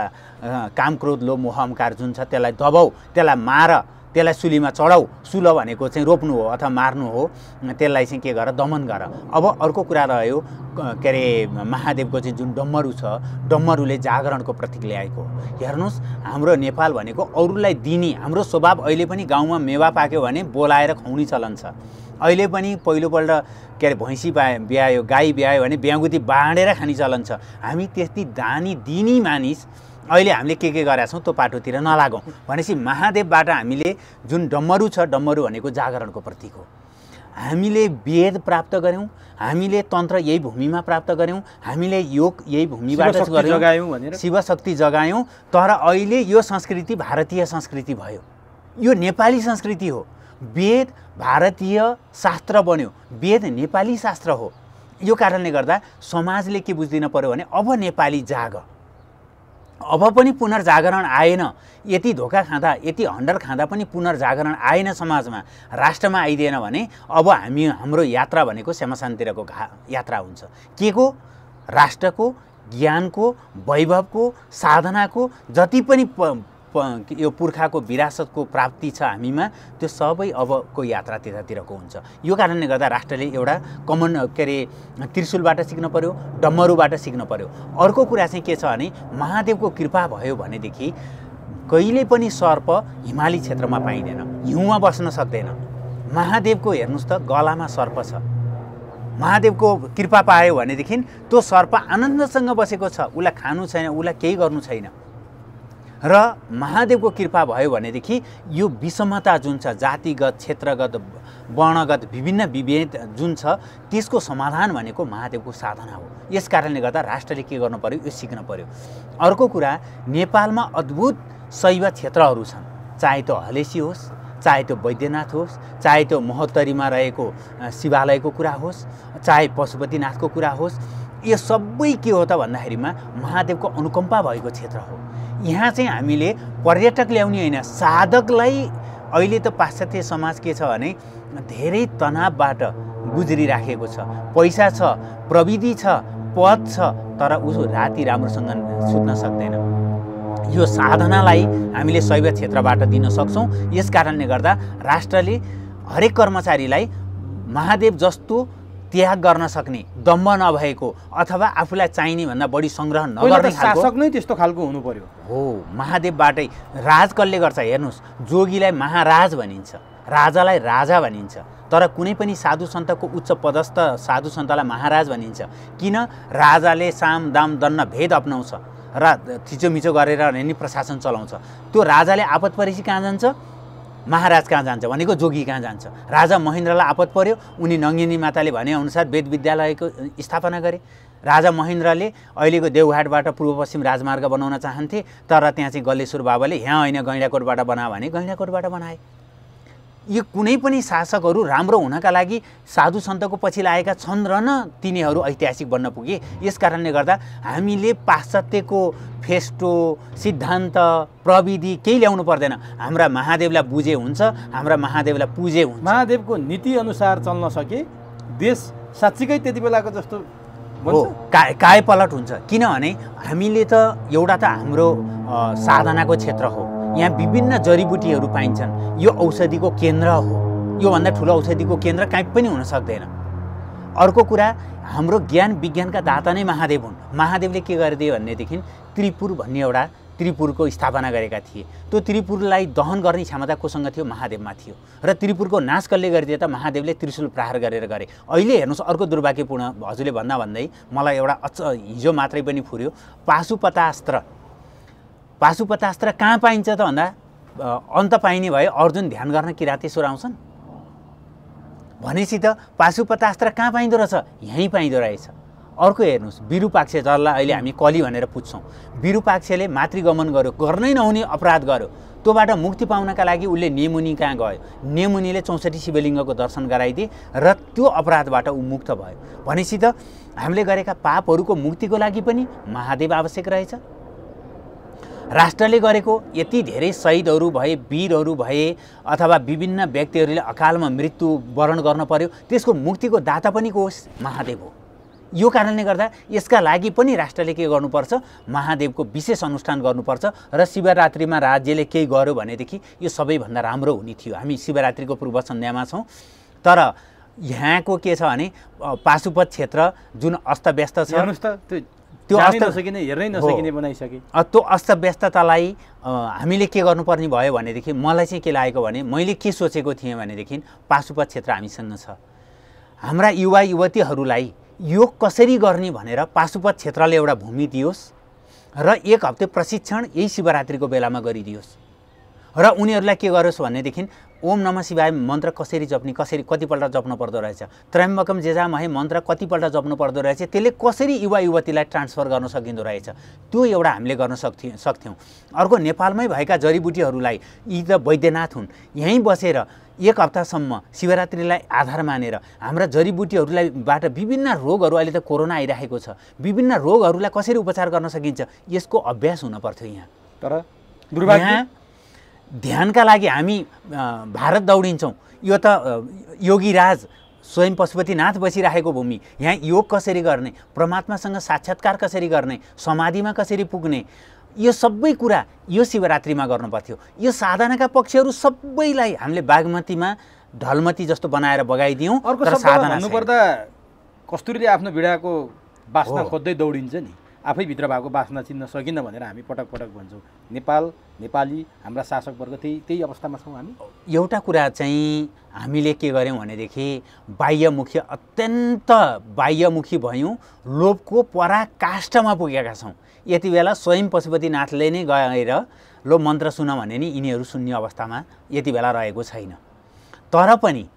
काम क्रोध लोभ मोह अहंकार जुन छ त्यसलाई दबाउ, त्यसलाई मार, त्यसलाई सुलीमा चढाउ। सुल भनेको चाहिँ रोप्नु हो अथवा मार्नु हो, त्यसलाई चाहिँ के गर, दमन गर। अब अर्को कुरा रह्यो के अरे महादेवको चाहिँ जुन डम्मरु छ, डम्मरुले जागरणको प्रतीक ल्याएको। हेर्नुहोस् हाम्रो नेपाल भनेको अरूलाई दिने, हाम्रो स्वभाव अहिले पनि गाउँमा मेवा पाक्यो भने बोलाएर खुवाउने चलन छ। अहिले पनि पहिलोपल्ट के अरे भैँसी ब्यायो, गाई ब्यायो भने ब्याङ्गुती बाँडेर खाने चलन छ। हामी त्यति दानी दिने मानिस अहिले हामीले के गरेका छौँ त्यो पाटोतिर नलागौँ भनेपछि महादेवबाट हामीले जुन डम्मरु छ, डम्मरु भनेको जागरणको प्रतीक हो। हामीले वेद प्राप्त गऱ्यौँ, हामीले तन्त्र यही भूमिमा प्राप्त गऱ्यौँ, हामीले योग यही भूमिबाट गऱ्यौँ, शिवशक्ति जगायौँ। तर अहिले यो संस्कृति भारतीय संस्कृति भयो, यो नेपाली संस्कृति हो। वेद भारतीय शास्त्र बन्यो, वेद नेपाली शास्त्र हो। यो कारणले गर्दा समाजले के बुझ्दिन पर्यो भने अब नेपाली जाग, अब पनि पुनर्जागरण आएन। यति धोका खाँदा, यति हन्डर खाँदा पनि पुनर्जागरण आएन समाजमा, राष्ट्रमा आइदिएन भने अब हाम्रो यात्रा भनेको श्यामशान्तिरको यात्रा हुन्छ। के को? राष्ट्रको, ज्ञानको, वैभवको, साधनाको, जति पनि यो पुर्खाको विरासतको प्राप्ति छ हामीमा, त्यो सबै अबको यात्रा त्यतातिरको हुन्छ। यो कारणले गर्दा राष्ट्रले एउटा कमन के अरे त्रिशूलबाट सिक्न पर्यो, डम्मरुबाट सिक्न पर्यो। अर्को कुरा चाहिँ के छ भने महादेवको कृपा भयो भनेदेखि कहिले पनि सर्प हिमाली क्षेत्रमा पाइँदैन, हिउँमा बस्न सक्दैन। महादेवको हेर्नुहोस् त गलामा सर्प छ, महादेवको कृपा पायो भनेदेखि त्यो सर्प आनन्दसँग बसेको छ, उसलाई खानु छैन, उसलाई केही गर्नु छैन। र महादेवको कृपा भयो भनेदेखि यो विषमता जुन छ, जातिगत, क्षेत्रगत, वर्णगत विभिन्न विभेद जुन छ त्यसको समाधान भनेको महादेवको साधना हो। यस कारणले गर्दा राष्ट्रले के गर्नु पर्यो, यो सिक्न पर्यो। अर्को कुरा, नेपालमा अद्भुत शैव क्षेत्रहरू छन्, चाहे त्यो हलेसी होस्, चाहे त्यो वैद्यनाथ होस्, चाहे त्यो महोत्तरीमा रहेको शिवालयको कुरा होस्, चाहे पशुपतिनाथको कुरा होस्। यो सबै के हो त भन्दाखेरिमा महादेवको अनुकम्पा भएको क्षेत्र हो। यहाँ चाहिँ हामीले पर्यटक ल्याउने होइन, साधकलाई। अहिले त पाश्चात्य समाज के छ भने धेरै तनावबाट गुज्रिराखेको छ, पैसा छ, प्रविधि छ, पद छ, तर उसो राति राम्रोसँग सुत्न सक्दैन। यो साधनालाई हामीले शैव क्षेत्रबाट दिन सक्छौँ। यस कारणले गर्दा राष्ट्रले हरेक कर्मचारीलाई महादेव जस्तो त्याग गर्न सक्ने, दम्भ नभएको अथवा आफूलाई चाहिने भन्दा बढी सङ्ग्रह नगर्ने खालको शासक नै त्यस्तो खालको हुनु पर्यो। हो, महादेवबाटै राज कसले गर्छ हेर्नुहोस्। जोगीलाई महाराज भनिन्छ, राजालाई राजा भनिन्छ, तर कुनै पनि साधु सन्तको उच्च पदस्थ साधु सन्तलाई महाराज भनिन्छ। किन? राजाले साम दाम दण्ड भेद अपनाउँछ र थिचोमिचो गरेर नि प्रशासन चलाउँछ। त्यो राजाले आपत परेपछि कहाँ जान्छ? महाराज कहाँ जान्छ भनेको जोगी कहाँ जान्छ। राजा महेन्द्रलाई आपत पर्यो, उनी नङ्गिनी माताले भनेअनुसार वेद विद्यालयको स्थापना गरे। राजा महेन्द्रले अहिलेको देवघाटबाट पूर्व पश्चिम राजमार्ग बनाउन चाहन्थे, तर त्यहाँ चाहिँ गल्लेश्वर बाबाले यहाँ होइन गैँडाकोटबाट बना भने गैँडाकोटबाट बनाए। यो कुनै पनि शासकहरू राम्रो हुनका लागि साधु सन्तको पछि लागेका छन् र न तिनीहरू ऐतिहासिक बन्न पुगे। यस कारणले गर्दा हामीले पाश्चात्यको फेस्टो, सिद्धान्त, प्रविधि केही ल्याउनु पर्दैन। हाम्रा महादेवलाई बुझे हुन्छ, हाम्रा महादेवलाई पुजे हुन्छ। महादेवको नीति अनुसार चल्न सके देश साँच्चीकै त्यति बेलाको जस्तो हो, कायपलट हुन्छ। किनभने हामीले त एउटा त हाम्रो साधनाको क्षेत्र हो, यहाँ विभिन्न जडीबुटीहरू पाइन्छन्, यो औषधिको केन्द्र हो। योभन्दा ठुलो औषधिको केन्द्र कहीँ पनि हुन सक्दैन। अर्को कुरा, हाम्रो ज्ञान विज्ञानका दाता नै महादेव हुन्। महादेवले के गरिदिए भनेदेखि त्रिपुर भन्ने एउटा त्रिपुरको स्थापना गरेका थिए। त्यो त्रिपुरलाई दहन गर्ने क्षमता कोसँग थियो? महादेवमा थियो। र त्रिपुरको नाश कसले गरिदिए त? महादेवले त्रिशूल प्रहार गरेर गरे। अहिले हेर्नुहोस् अर्को दुर्भाग्यपूर्ण, हजुरले भन्दा भन्दै मलाई एउटा हिजो मात्रै पनि फुर्यो, पाशुपतास्त्र पाशुपतास्त्र कहाँ पाइन्छ त भन्दा अन्त पाइने भए अर्जुन ध्यान गर्न किरातेश्वर आउँछन् भनेपछि त पाशुपतास्त्र कहाँ पाइँदो रहेछ? यहीँ पाइँदो रहेछ। अर्को हेर्नुहोस्, विरूपाक्ष जसलाई अहिले हामी कली भनेर पुज्छौँ, विरूपाक्षले मातृगमन गर्यो, गर्नै नहुने अपराध गर्यो, त्योबाट मुक्ति पाउनका लागि उसले नेमुनि कहाँ गयो, नेमुनिले 64 शिवलिङ्गको दर्शन गराइदिए र त्यो अपराधबाट ऊ मुक्त भयो। भनेपछि त हामीले गरेका पापहरूको मुक्तिको लागि पनि महादेव आवश्यक रहेछ। राष्ट्रले गरेको यति धेरै शहीदहरू भए, वीरहरू भए अथवा विभिन्न व्यक्तिहरूले अकालमा मृत्यु वरण गर्न पर्यो, त्यसको मुक्तिको दाता पनि को होस्? महादेव हो। यो कारणले गर्दा यसका लागि पनि राष्ट्रले के गर्नुपर्छ? महादेवको विशेष अनुष्ठान गर्नुपर्छ र शिवरात्रिमा राज्यले केही गर्यो भनेदेखि यो सबैभन्दा राम्रो हुने थियो। हामी शिवरात्रिको पूर्व सन्ध्यामा छौँ, तर यहाँको के छ भने पाशुपत क्षेत्र जुन अस्तव्यस्त छ, हेर्नुस् त त्यो नसकिने हेर्नै नसकिने बनाइसके। त्यो अस्तव्यस्ततालाई हामीले के गर्नुपर्ने भयो भनेदेखि मलाई चाहिँ के लागेको भने मैले के सोचेको थिएँ भनेदेखि पाशुपत क्षेत्र हामीसँग छ, हाम्रा युवा युवतीहरूलाई योग कसरी गर्ने भनेर पाशुपत क्षेत्रले एउटा भूमि दियोस् र 1 हप्ता प्रशिक्षण यही शिवरात्रिको बेलामा गरिदियोस् र उनीहरूलाई के गरोस् भनेदेखि ओम नमः शिवाय मन्त्र कसरी जप्ने, कसरी कतिपल्ट जप्नु पर्दो रहेछ, त्र्यम्बकम जेजामहे मन्त्र कतिपल्ट जप्नु पर्दो रहेछ, त्यसले कसरी युवा युवतीलाई ट्रान्सफर गर्न सकिँदो रहेछ, त्यो एउटा हामीले गर्न सक्थ्यौँ। अर्को, नेपालमै भएका जडीबुटीहरूलाई, यी त वैद्यनाथ हुन्, यहीँ बसेर 1 हप्तासम्म शिवरात्रिलाई आधार मानेर हाम्रा जडीबुटीहरूलाई बाट विभिन्न रोगहरू, अहिले त कोरोना आइरहेको छ, विभिन्न रोगहरूलाई कसरी उपचार गर्न सकिन्छ, यसको अभ्यास हुन पर्थ्यो यहाँ। तर दुर्भाग्य ध्यानका लागि हामी भारत दौडिन्छौँ। यो त योगीराज स्वयं पशुपतिनाथ बसिरहेको भूमि, यहाँ योग कसरी गर्ने, परमात्मासँग साक्षात्कार कसरी गर्ने, समाधिमा कसरी पुग्ने, यो सबै कुरा यो शिवरात्रिमा गर्नु पर्थ्यो। यो साधनाका पक्षहरू सबैलाई हामीले बागमतीमा ढलमती जस्तो बनाएर बगाइदियौँ। अर्को शब्दमा भन्नुपर्दा कस्तुरीले आफ्नो भिडाको बास्ना खोज्दै दौडिन्छ नि, आफै भित्र भएको बास्ना चिन्न सकिन्न भनेर हामी पटक पटक भन्छौँ। नेपाल, नेपाली, हाम्रा शासकवर्ग त्यही अवस्थामा छौँ हामी। एउटा कुरा चाहिँ हामीले के गर्यौँ भनेदेखि बाह्यमुखी, अत्यन्त बाह्यमुखी भयौँ, लोभको पराकाष्ठमा पुगेका छौँ। यति बेला स्वयं पशुपतिनाथले नै गएर लो मन्त्र सुन भने नि यिनीहरू सुन्ने अवस्थामा यति बेला रहेको छैन। तर पनि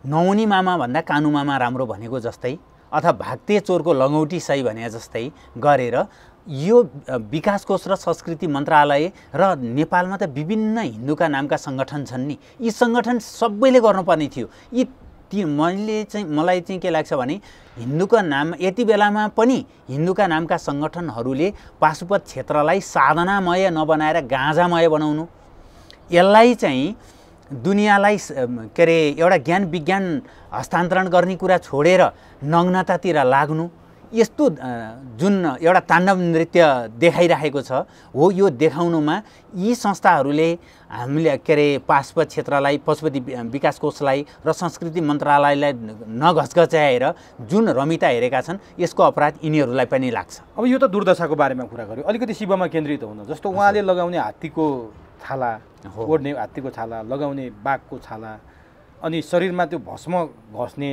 नौनी मामा भन्दा कानु मामा राम्रो भनेको जस्तै अथवा भाग्ते चोरको लङ्गौटी सही भने जस्तै गरेर यो विकास कोष र संस्कृति मन्त्रालय र नेपालमा त विभिन्न हिन्दूका नामका सङ्गठन छन् नि, यी सङ्गठन सबैले गर्नुपर्ने थियो। मलाई चाहिँ के लाग्छ भने हिन्दूका नाम यति बेलामा पनि हिन्दूका नामका सङ्गठनहरूले पाशुपत क्षेत्रलाई साधनामय नबनाएर गाँजामय बनाउनु, यसलाई चाहिँ दुनियाँलाई के अरे एउटा ज्ञान विज्ञान हस्तान्तरण गर्ने कुरा छोडेर नग्नतातिर लाग्नु, यस्तो जुन एउटा ताण्डव नृत्य देखाइरहेको छ हो, यो देखाउनुमा यी संस्थाहरूले हामीले के अरे पाशुपत क्षेत्रलाई, पशुपति विकास कोषलाई र संस्कृति मन्त्रालयलाई नघचघच्याएर जुन रमिता हेरेका छन्, यसको अपराध यिनीहरूलाई पनि लाग्छ। अब यो त दुर्दशाको बारेमा कुरा गर्यो, अलिकति शिवमा केन्द्रित हुनु। जस्तो उहाँले लगाउने हात्तीको छाला, ओढ्ने हात्तीको छाला, लगाउने बाघको छाला, अनि शरीरमा त्यो भस्म घस्ने,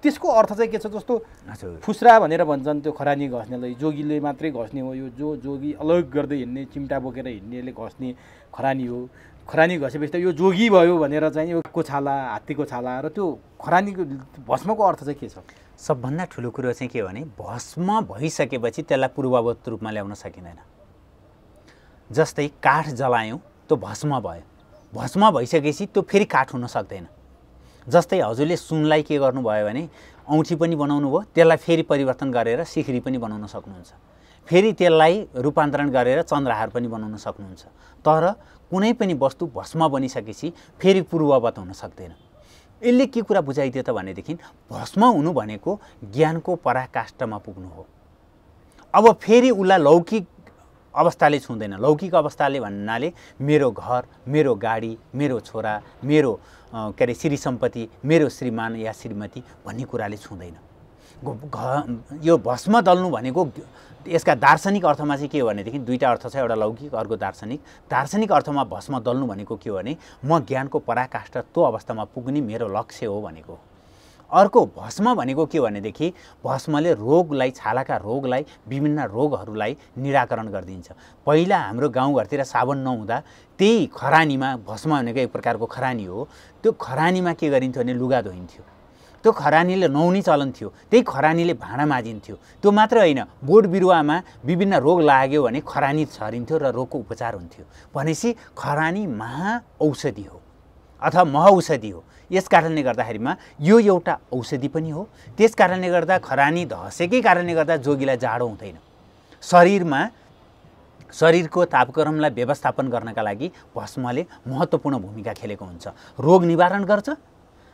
त्यसको अर्थ चाहिँ के छ? जस्तो फुस्रा भनेर भन्छन् त्यो खरानी घस्नेलाई, जोगीले मात्रै घस्ने हो, यो जो जोगी अलग गर्दै हिँड्ने, चिम्टा बोकेर हिँड्नेले घस्ने खरानी हो। खरानी घसेपछि त यो जोगी भयो भनेर चाहिँ यो छाला, हात्तीको छाला र त्यो खरानीको भस्मको अर्थ चाहिँ के छ? सबभन्दा ठुलो कुरो चाहिँ के भने भस्म भइसकेपछि त्यसलाई पूर्ववत रूपमा ल्याउन सकिँदैन। जस्तै काठ जलायौँ, त्यो भस्म भयो, भस्म भइसकेपछि त्यो फेरि काठ हुन सक्दैन। जस्तै हजुरले सुनलाई के गर्नुभयो भने औँठी पनि बनाउनु भयो, त्यसलाई फेरि परिवर्तन गरेर सिखरी पनि बनाउन सक्नुहुन्छ, फेरि त्यसलाई रूपान्तरण गरेर चन्द्रहार पनि बनाउन सक्नुहुन्छ। तर कुनै पनि वस्तु भस्म बनिसकेपछि फेरि पूर्ववत हुन सक्दैन। यसले के कुरा बुझाइदियो त भनेदेखि भस्म हुनु भनेको ज्ञानको पराकाष्ठमा पुग्नु हो। अब फेरि उसलाई लौकिक अवस्थाले छुँदैन। लौकिक अवस्थाले भन्नाले मेरो घर, मेरो गाडी, मेरो छोरा, मेरो के अरे श्री सम्पत्ति, मेरो श्रीमान या श्रीमती भन्ने कुराले छुँदैन। यो भस्म दल्नु भनेको यसका दार्शनिक अर्थमा चाहिँ के हो भनेदेखि दुईवटा अर्थ छ, एउटा लौकिक, अर्को दार्शनिक। दार्शनिक अर्थमा भस्म दल्नु भनेको के हो भने म ज्ञानको पराकाष्ठ त्यो अवस्थामा पुग्ने मेरो लक्ष्य हो भनेको। अर्को भस्म भनेको के भनेदेखि भस्मले रोगलाई, छालाका रोगलाई, विभिन्न रोगहरूलाई निराकरण गरिदिन्छ। पहिला हाम्रो गाउँघरतिर साबुन नहुँदा त्यही खरानीमा, भस्म भनेको एक प्रकारको खरानी हो, त्यो खरानीमा के गरिन्थ्यो भने लुगा धोइन्थ्यो। त्यो खरानीले नुहाउने चलन थियो, त्यही खरानीले भाँडा माझिन्थ्यो। त्यो मात्र होइन, बोट बिरुवामा विभिन्न रोग लाग्यो भने खरानी छरिन्थ्यो र रोगको उपचार हुन्थ्यो। भनेपछि खरानी महाऔषधि हो अथवा महौषधि हो। यस कारणले गर्दाखेरिमा यो एउटा औषधि पनि हो। त्यस कारणले गर्दा खरानी धसेकै कारणले गर्दा जोगीलाई जाडो हुँदैन। शरीरको तापक्रमलाई व्यवस्थापन गर्नका लागि भस्मले महत्त्वपूर्ण भूमिका खेलेको हुन्छ। रोग निवारण गर्छ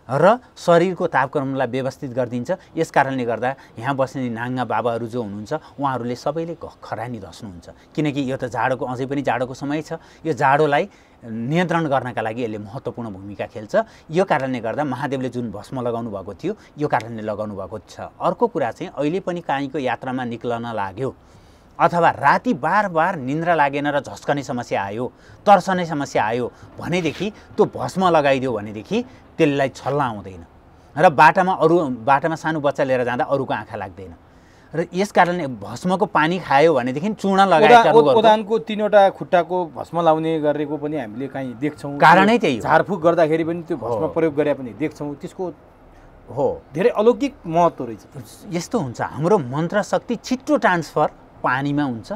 र शरीरको तापक्रमलाई व्यवस्थित गरिदिन्छ। यस कारणले गर्दा यहाँ बस्ने नाङ्गा बाबाहरू जो हुनुहुन्छ उहाँहरूले सबैले खरानी धस्नुहुन्छ, किनकि यो त जाडोको, अझै पनि जाडोको समय छ। यो जाडोलाई नियन्त्रण गर्नका लागि यसले महत्त्वपूर्ण भूमिका खेल्छ। यो कारणले गर्दा महादेवले जुन भस्म लगाउनु भएको थियो यो कारणले लगाउनु भएको छ। अर्को कुरा चाहिँ अहिले पनि काहीँको यात्रामा निक्लन लाग्यो अथवा राति बार निन्द्रा लागेन र झस्कने समस्या आयो, तर्सने समस्या आयो भनेदेखि त्यो भस्म लगाइदियो भनेदेखि त्यसलाई छल्ला आउँदैन र बाटामा सानो बच्चा लिएर जाँदा अरूको आँखा लाग्दैन। र यस कारणले भस्मको पानी खायो भनेदेखि चूर्ण लगाएका रोगहरू, ओदानको 3वटा खुट्टाको भस्म लाउने गरेको पनि हामीले कहीँ देख्छौँ। कारणै त्यही हो। झारफुक गर्दाखेरि पनि त्यो भस्म प्रयोग गरे पनि देख्छौँ। त्यसको हो धेरै अलौकिक महत्त्व रहेछ। यस्तो हुन्छ, हाम्रो मन्त्र शक्ति छिट्टो ट्रान्सफर पानीमा हुन्छ,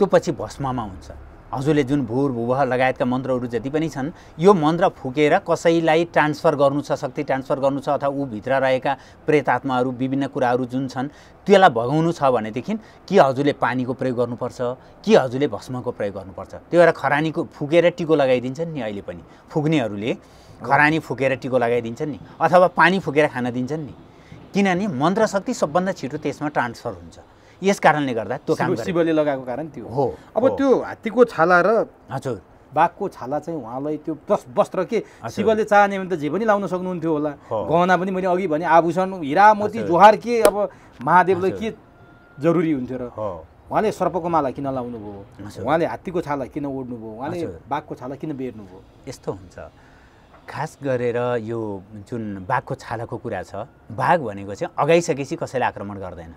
त्यो पछि भस्ममा हुन्छ। हजुरले जुन भुर भुवह लगायतका मन्त्रहरू जति पनि छन्, यो मन्त्र फुकेर कसैलाई ट्रान्सफर गर्नु छ, शक्ति ट्रान्सफर गर्नु छ अथवा ऊ भित्र रहेका प्रेतात्माहरू, विभिन्न कुराहरू जुन छन् त्यसलाई भगाउनु छ भनेदेखि कि हजुरले पानीको प्रयोग गर्नुपर्छ कि हजुरले भस्मको प्रयोग गर्नुपर्छ। त्यो भएर खरानीको फुकेर टिको लगाइदिन्छन् नि, अहिले पनि फुक्नेहरूले खरानी फुकेर टिको लगाइदिन्छन् नि, अथवा पानी फुकेर खान दिन्छन् नि, किनभने मन्त्र शक्ति सबभन्दा छिटो त्यसमा ट्रान्सफर हुन्छ। यस कारणले गर्दा त्यो काम शिवले लगाएको कारण त्यो हो। अब त्यो हात्तीको छाला र हजुर बाघको छाला चाहिँ उहाँलाई त्यो वस्त्र के शिवले चाहने भने त जे पनि लाउन सक्नुहुन्थ्यो होला। गहना पनि मैले अघि भने आभूषण, हिरा मोती जोहार के अब महादेवलाई के जरुरी हुन्थ्यो र उहाँले सर्पको माला किन लाउनु भयो, उहाँले हात्तीको छाला किन ओढ्नु भयो, उहाँले बाघको छाला किन बेर्नु भयो? यस्तो हुन्छ। खास गरेर यो जुन बाघको छालाको कुरा छ, बाघ भनेको चाहिँ अगाइसकेपछि कसैलाई आक्रमण गर्दैन,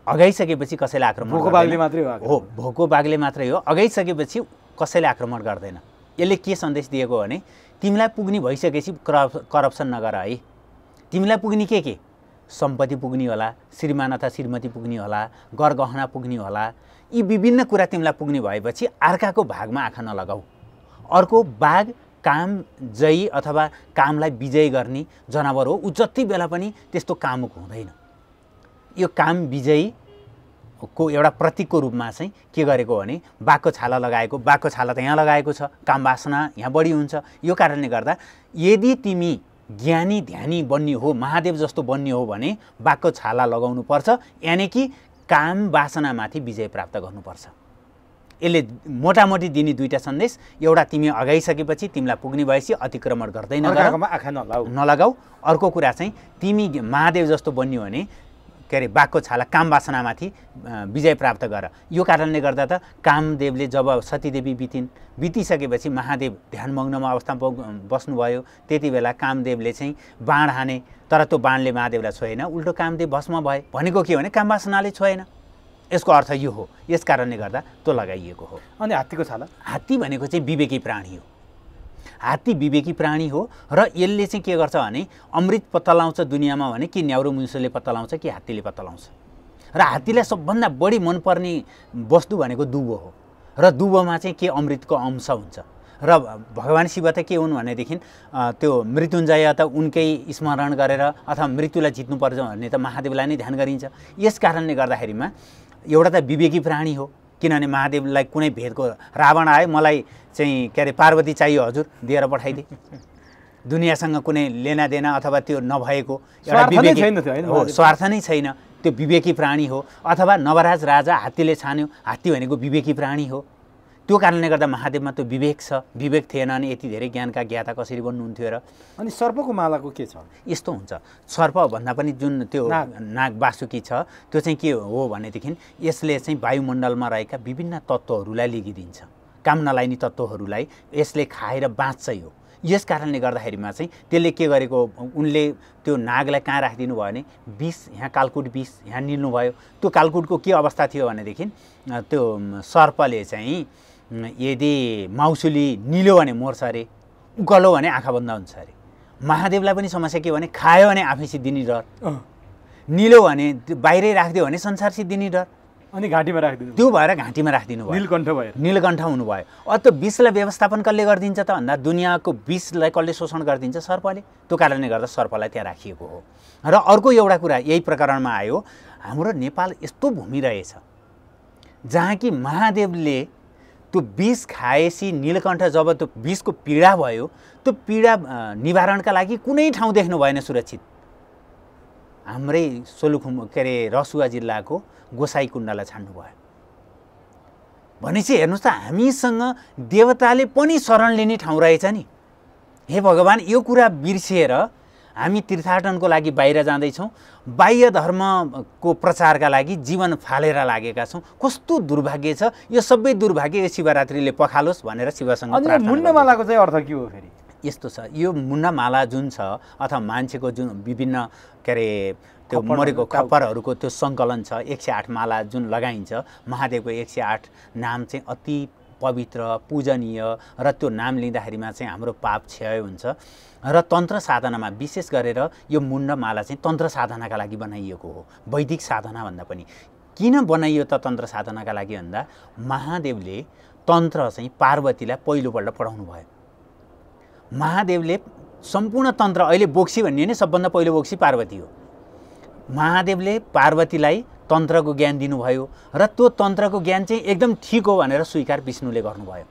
अगाइसकेपछि कसैलाई आक्रमण भोको बाघले मात्रै हो, भोको बाघले मात्रै हो, अगाइसकेपछि कसैले आक्रमण गर्दैन। यसले के सन्देश दिएको भने तिमीलाई पुग्ने भइसकेपछि करप्सन नगर है, तिमीलाई पुग्ने के सम्पत्ति पुग्ने होला, श्रीमान अथवा श्रीमती पुग्ने होला, गरगहना पुग्ने होला, यी विभिन्न कुरा तिमीलाई पुग्ने भएपछि अर्काको भागमा आँखा नलगाऊ। अर्को बाघ काम जयी अथवा कामलाई विजय गर्ने जनावर हो, ऊ जति बेला पनि त्यस्तो कामुक हुँदैन। यो काम विजयीको एउटा प्रतीकको रूपमा चाहिँ के गरेको भने बाघको छाला लगाएको, बाघको छाला त यहाँ लगाएको छ, काम वासना यहाँ बढी हुन्छ। यो कारणले गर्दा यदि तिमी ज्ञानी ध्यानी बन्ने हो, महादेव जस्तो बन्ने हो भने बाघको छाला लगाउनु पर्छ, यानि कि काम वासनामाथि विजय प्राप्त गर्नुपर्छ। यसले मोटामोटी दिने दुईटा सन्देश, एउटा तिमी अगाइसकेपछि तिमीलाई पुग्ने भएपछि अतिक्रमण गर्दै नलगाऊ। अर्को कुरा चाहिँ तिमी महादेव जस्तो बन्ने हो भने के अरे बाघको छाला काम वासनामाथि विजय प्राप्त गर। यो कारणले गर्दा त कामदेवले जब सतीदेवी बितिसकेपछि महादेव ध्यानमग्नमा अवस्थामा बस्नुभयो, त्यति बेला कामदेवले चाहिँ बाण हाने, तर त्यो बाणले महादेवलाई छोएन, उल्टो कामदेव भस्म भए। भनेको के भने काम वासनाले छोएन, यसको अर्थ यो हो। यस कारणले गर्दा त्यो लगाइएको हो। अनि हात्तीको छाला, हात्ती भनेको चाहिँ विवेकी प्राणी हो, हात्ती विवेकी प्राणी हो र यसले चाहिँ के गर्छ भने अमृत पत्ता लाउँछ दुनियाँमा भने कि न्याउरो मुसोले पत्ता लाउँछ कि हात्तीले पत्ता लाउँछ। र हात्तीलाई सबभन्दा बढी मनपर्ने वस्तु भनेको दुबो हो, र दुबोमा चाहिँ के अमृतको अंश हुन्छ। र भगवान् शिव त के हुन् भनेदेखि त्यो मृत्युञ्जय त उनकै स्मरण गरेर अथवा मृत्युलाई जित्नुपर्छ भन्ने त महादेवलाई नै ध्यान गरिन्छ। यस कारणले गर्दाखेरिमा एउटा त विवेकी प्राणी हो, किनभने महादेवलाई कुनै भेदको रावण आयो, मलाई चाहिँ के अरे पार्वती चाहियो हजुर दिएर पठाइदिए, दुनियाँसँग कुनै लेनादेना अथवा त्यो नभएको एउटा विवेकी हो, स्वार्थ नै छैन, त्यो विवेकी प्राणी हो। अथवा नवराज राजा हात्तीले छान्यो, हात्ती भनेको विवेकी प्राणी हो। त्यो कारणले गर्दा महादेवमा त्यो विवेक छ, विवेक थिएन अनि यति धेरै ज्ञानका ज्ञाता कसरी बन्नुहुन्थ्यो र? अनि सर्पको मालाको के छ? यस्तो हुन्छ, सर्प भन्दा पनि जुन त्यो नाग वासुकी छ त्यो चाहिँ के हो भनेदेखि यसले चाहिँ वायुमण्डलमा रहेका विभिन्न तत्त्वहरूलाई लिगिदिन्छ, काम नलाग्ने तत्त्वहरूलाई यसले खाएर बाँच्छ। यस कारणले गर्दाखेरिमा चाहिँ त्यसले के गरेको, उनले त्यो नागलाई कहाँ राखिदिनु भयो भने विष, यहाँ कालकुट विष यहाँ निल्नुभयो। त्यो कालकुटको के अवस्था थियो भनेदेखि त्यो सर्पले चाहिँ यदि माउसुली निल्यो भने मर्छ अरे, उकालो भने आँखा बन्द हुन्छ अरे। महादेवलाई पनि समस्या के भने खायो भने आफै सिद्धिने डर, निल्यो भने बाहिरै राखिदियो भने संसार सिद्धिने डर, अनि घाँटीमा राखिदिनु, त्यो भएर घाँटीमा राखिदिनु भयो, नीलकण्ठ भयो, नीलकण्ठ हुनुभयो। त्यो विषलाई व्यवस्थापन कसले गरिदिन्छ त भन्दा दुनियाँको विषलाई कसले शोषण गरिदिन्छ? सर्पले। त्यो कारणले गर्दा सर्पलाई त्यहाँ राखिएको हो। र अर्को एउटा कुरा यही प्रकरणमा आयो, हाम्रो नेपाल यस्तो भूमि रहेछ जहाँ कि महादेवले त्यो विष खाएपछि नीलकण्ठ जब त्यो विषको पीडा भयो, त्यो पीडा निवारणका लागि कुनै ठाउँ देख्नु भएन सुरक्षित। हाम्रै सोलुखुम के अरे रसुवा जिल्लाको गोसाईकुण्डलाई छान्नुभयो। भनेपछि हेर्नुहोस् त, हामीसँग देवताले पनि शरण लिने ठाउँ रहेछ नि। हे भगवान्, यो कुरा बिर्सिएर हामी तीर्थाटनको लागि बाहिर जाँदैछौँ, बाह्य धर्मको प्रचारका लागि जीवन फालेर लागेका छौँ। कस्तो दुर्भाग्य छ। यो सबै दुर्भाग्य यो शिवरात्रिले पखालोस् भनेर शिवसँग प्रार्थना गर्छु। मुन्नमालाको चाहिँ अर्थ के हो फेरि? यस्तो छ, यो मुन्नमाला जुन छ अथवा मान्छेको जुन विभिन्न के अरे त्यो मरेको खप्परहरूको त्यो सङ्कलन छ, 108 माला जुन लगाइन्छ, महादेवको 108 नाम चाहिँ अति पवित्र पूजनीय र त्यो नाम लिँदाखेरिमा चाहिँ हाम्रो पाप क्षय हुन्छ। र तन्त्र साधनामा विशेष गरेर यो मुन्नमाला चाहिँ तन्त्र साधनाका लागि बनाइएको हो, वैदिक साधना भन्दा पनि। किन बनाइयो त तन्त्र साधनाका लागि भन्दा महादेवले तन्त्र चाहिँ पार्वतीलाई पहिलोपल्ट पढाउनु भयो। महादेवले सम्पूर्ण तन्त्र, अहिले बोक्सी भन्ने नै सबभन्दा पहिलो बोक्सी पार्वती हो। महादेवले पार्वतीलाई तन्त्रको ज्ञान दिनुभयो र त्यो तन्त्रको ज्ञान चाहिँ एकदम ठिक हो भनेर स्वीकार विष्णुले गर्नुभयो।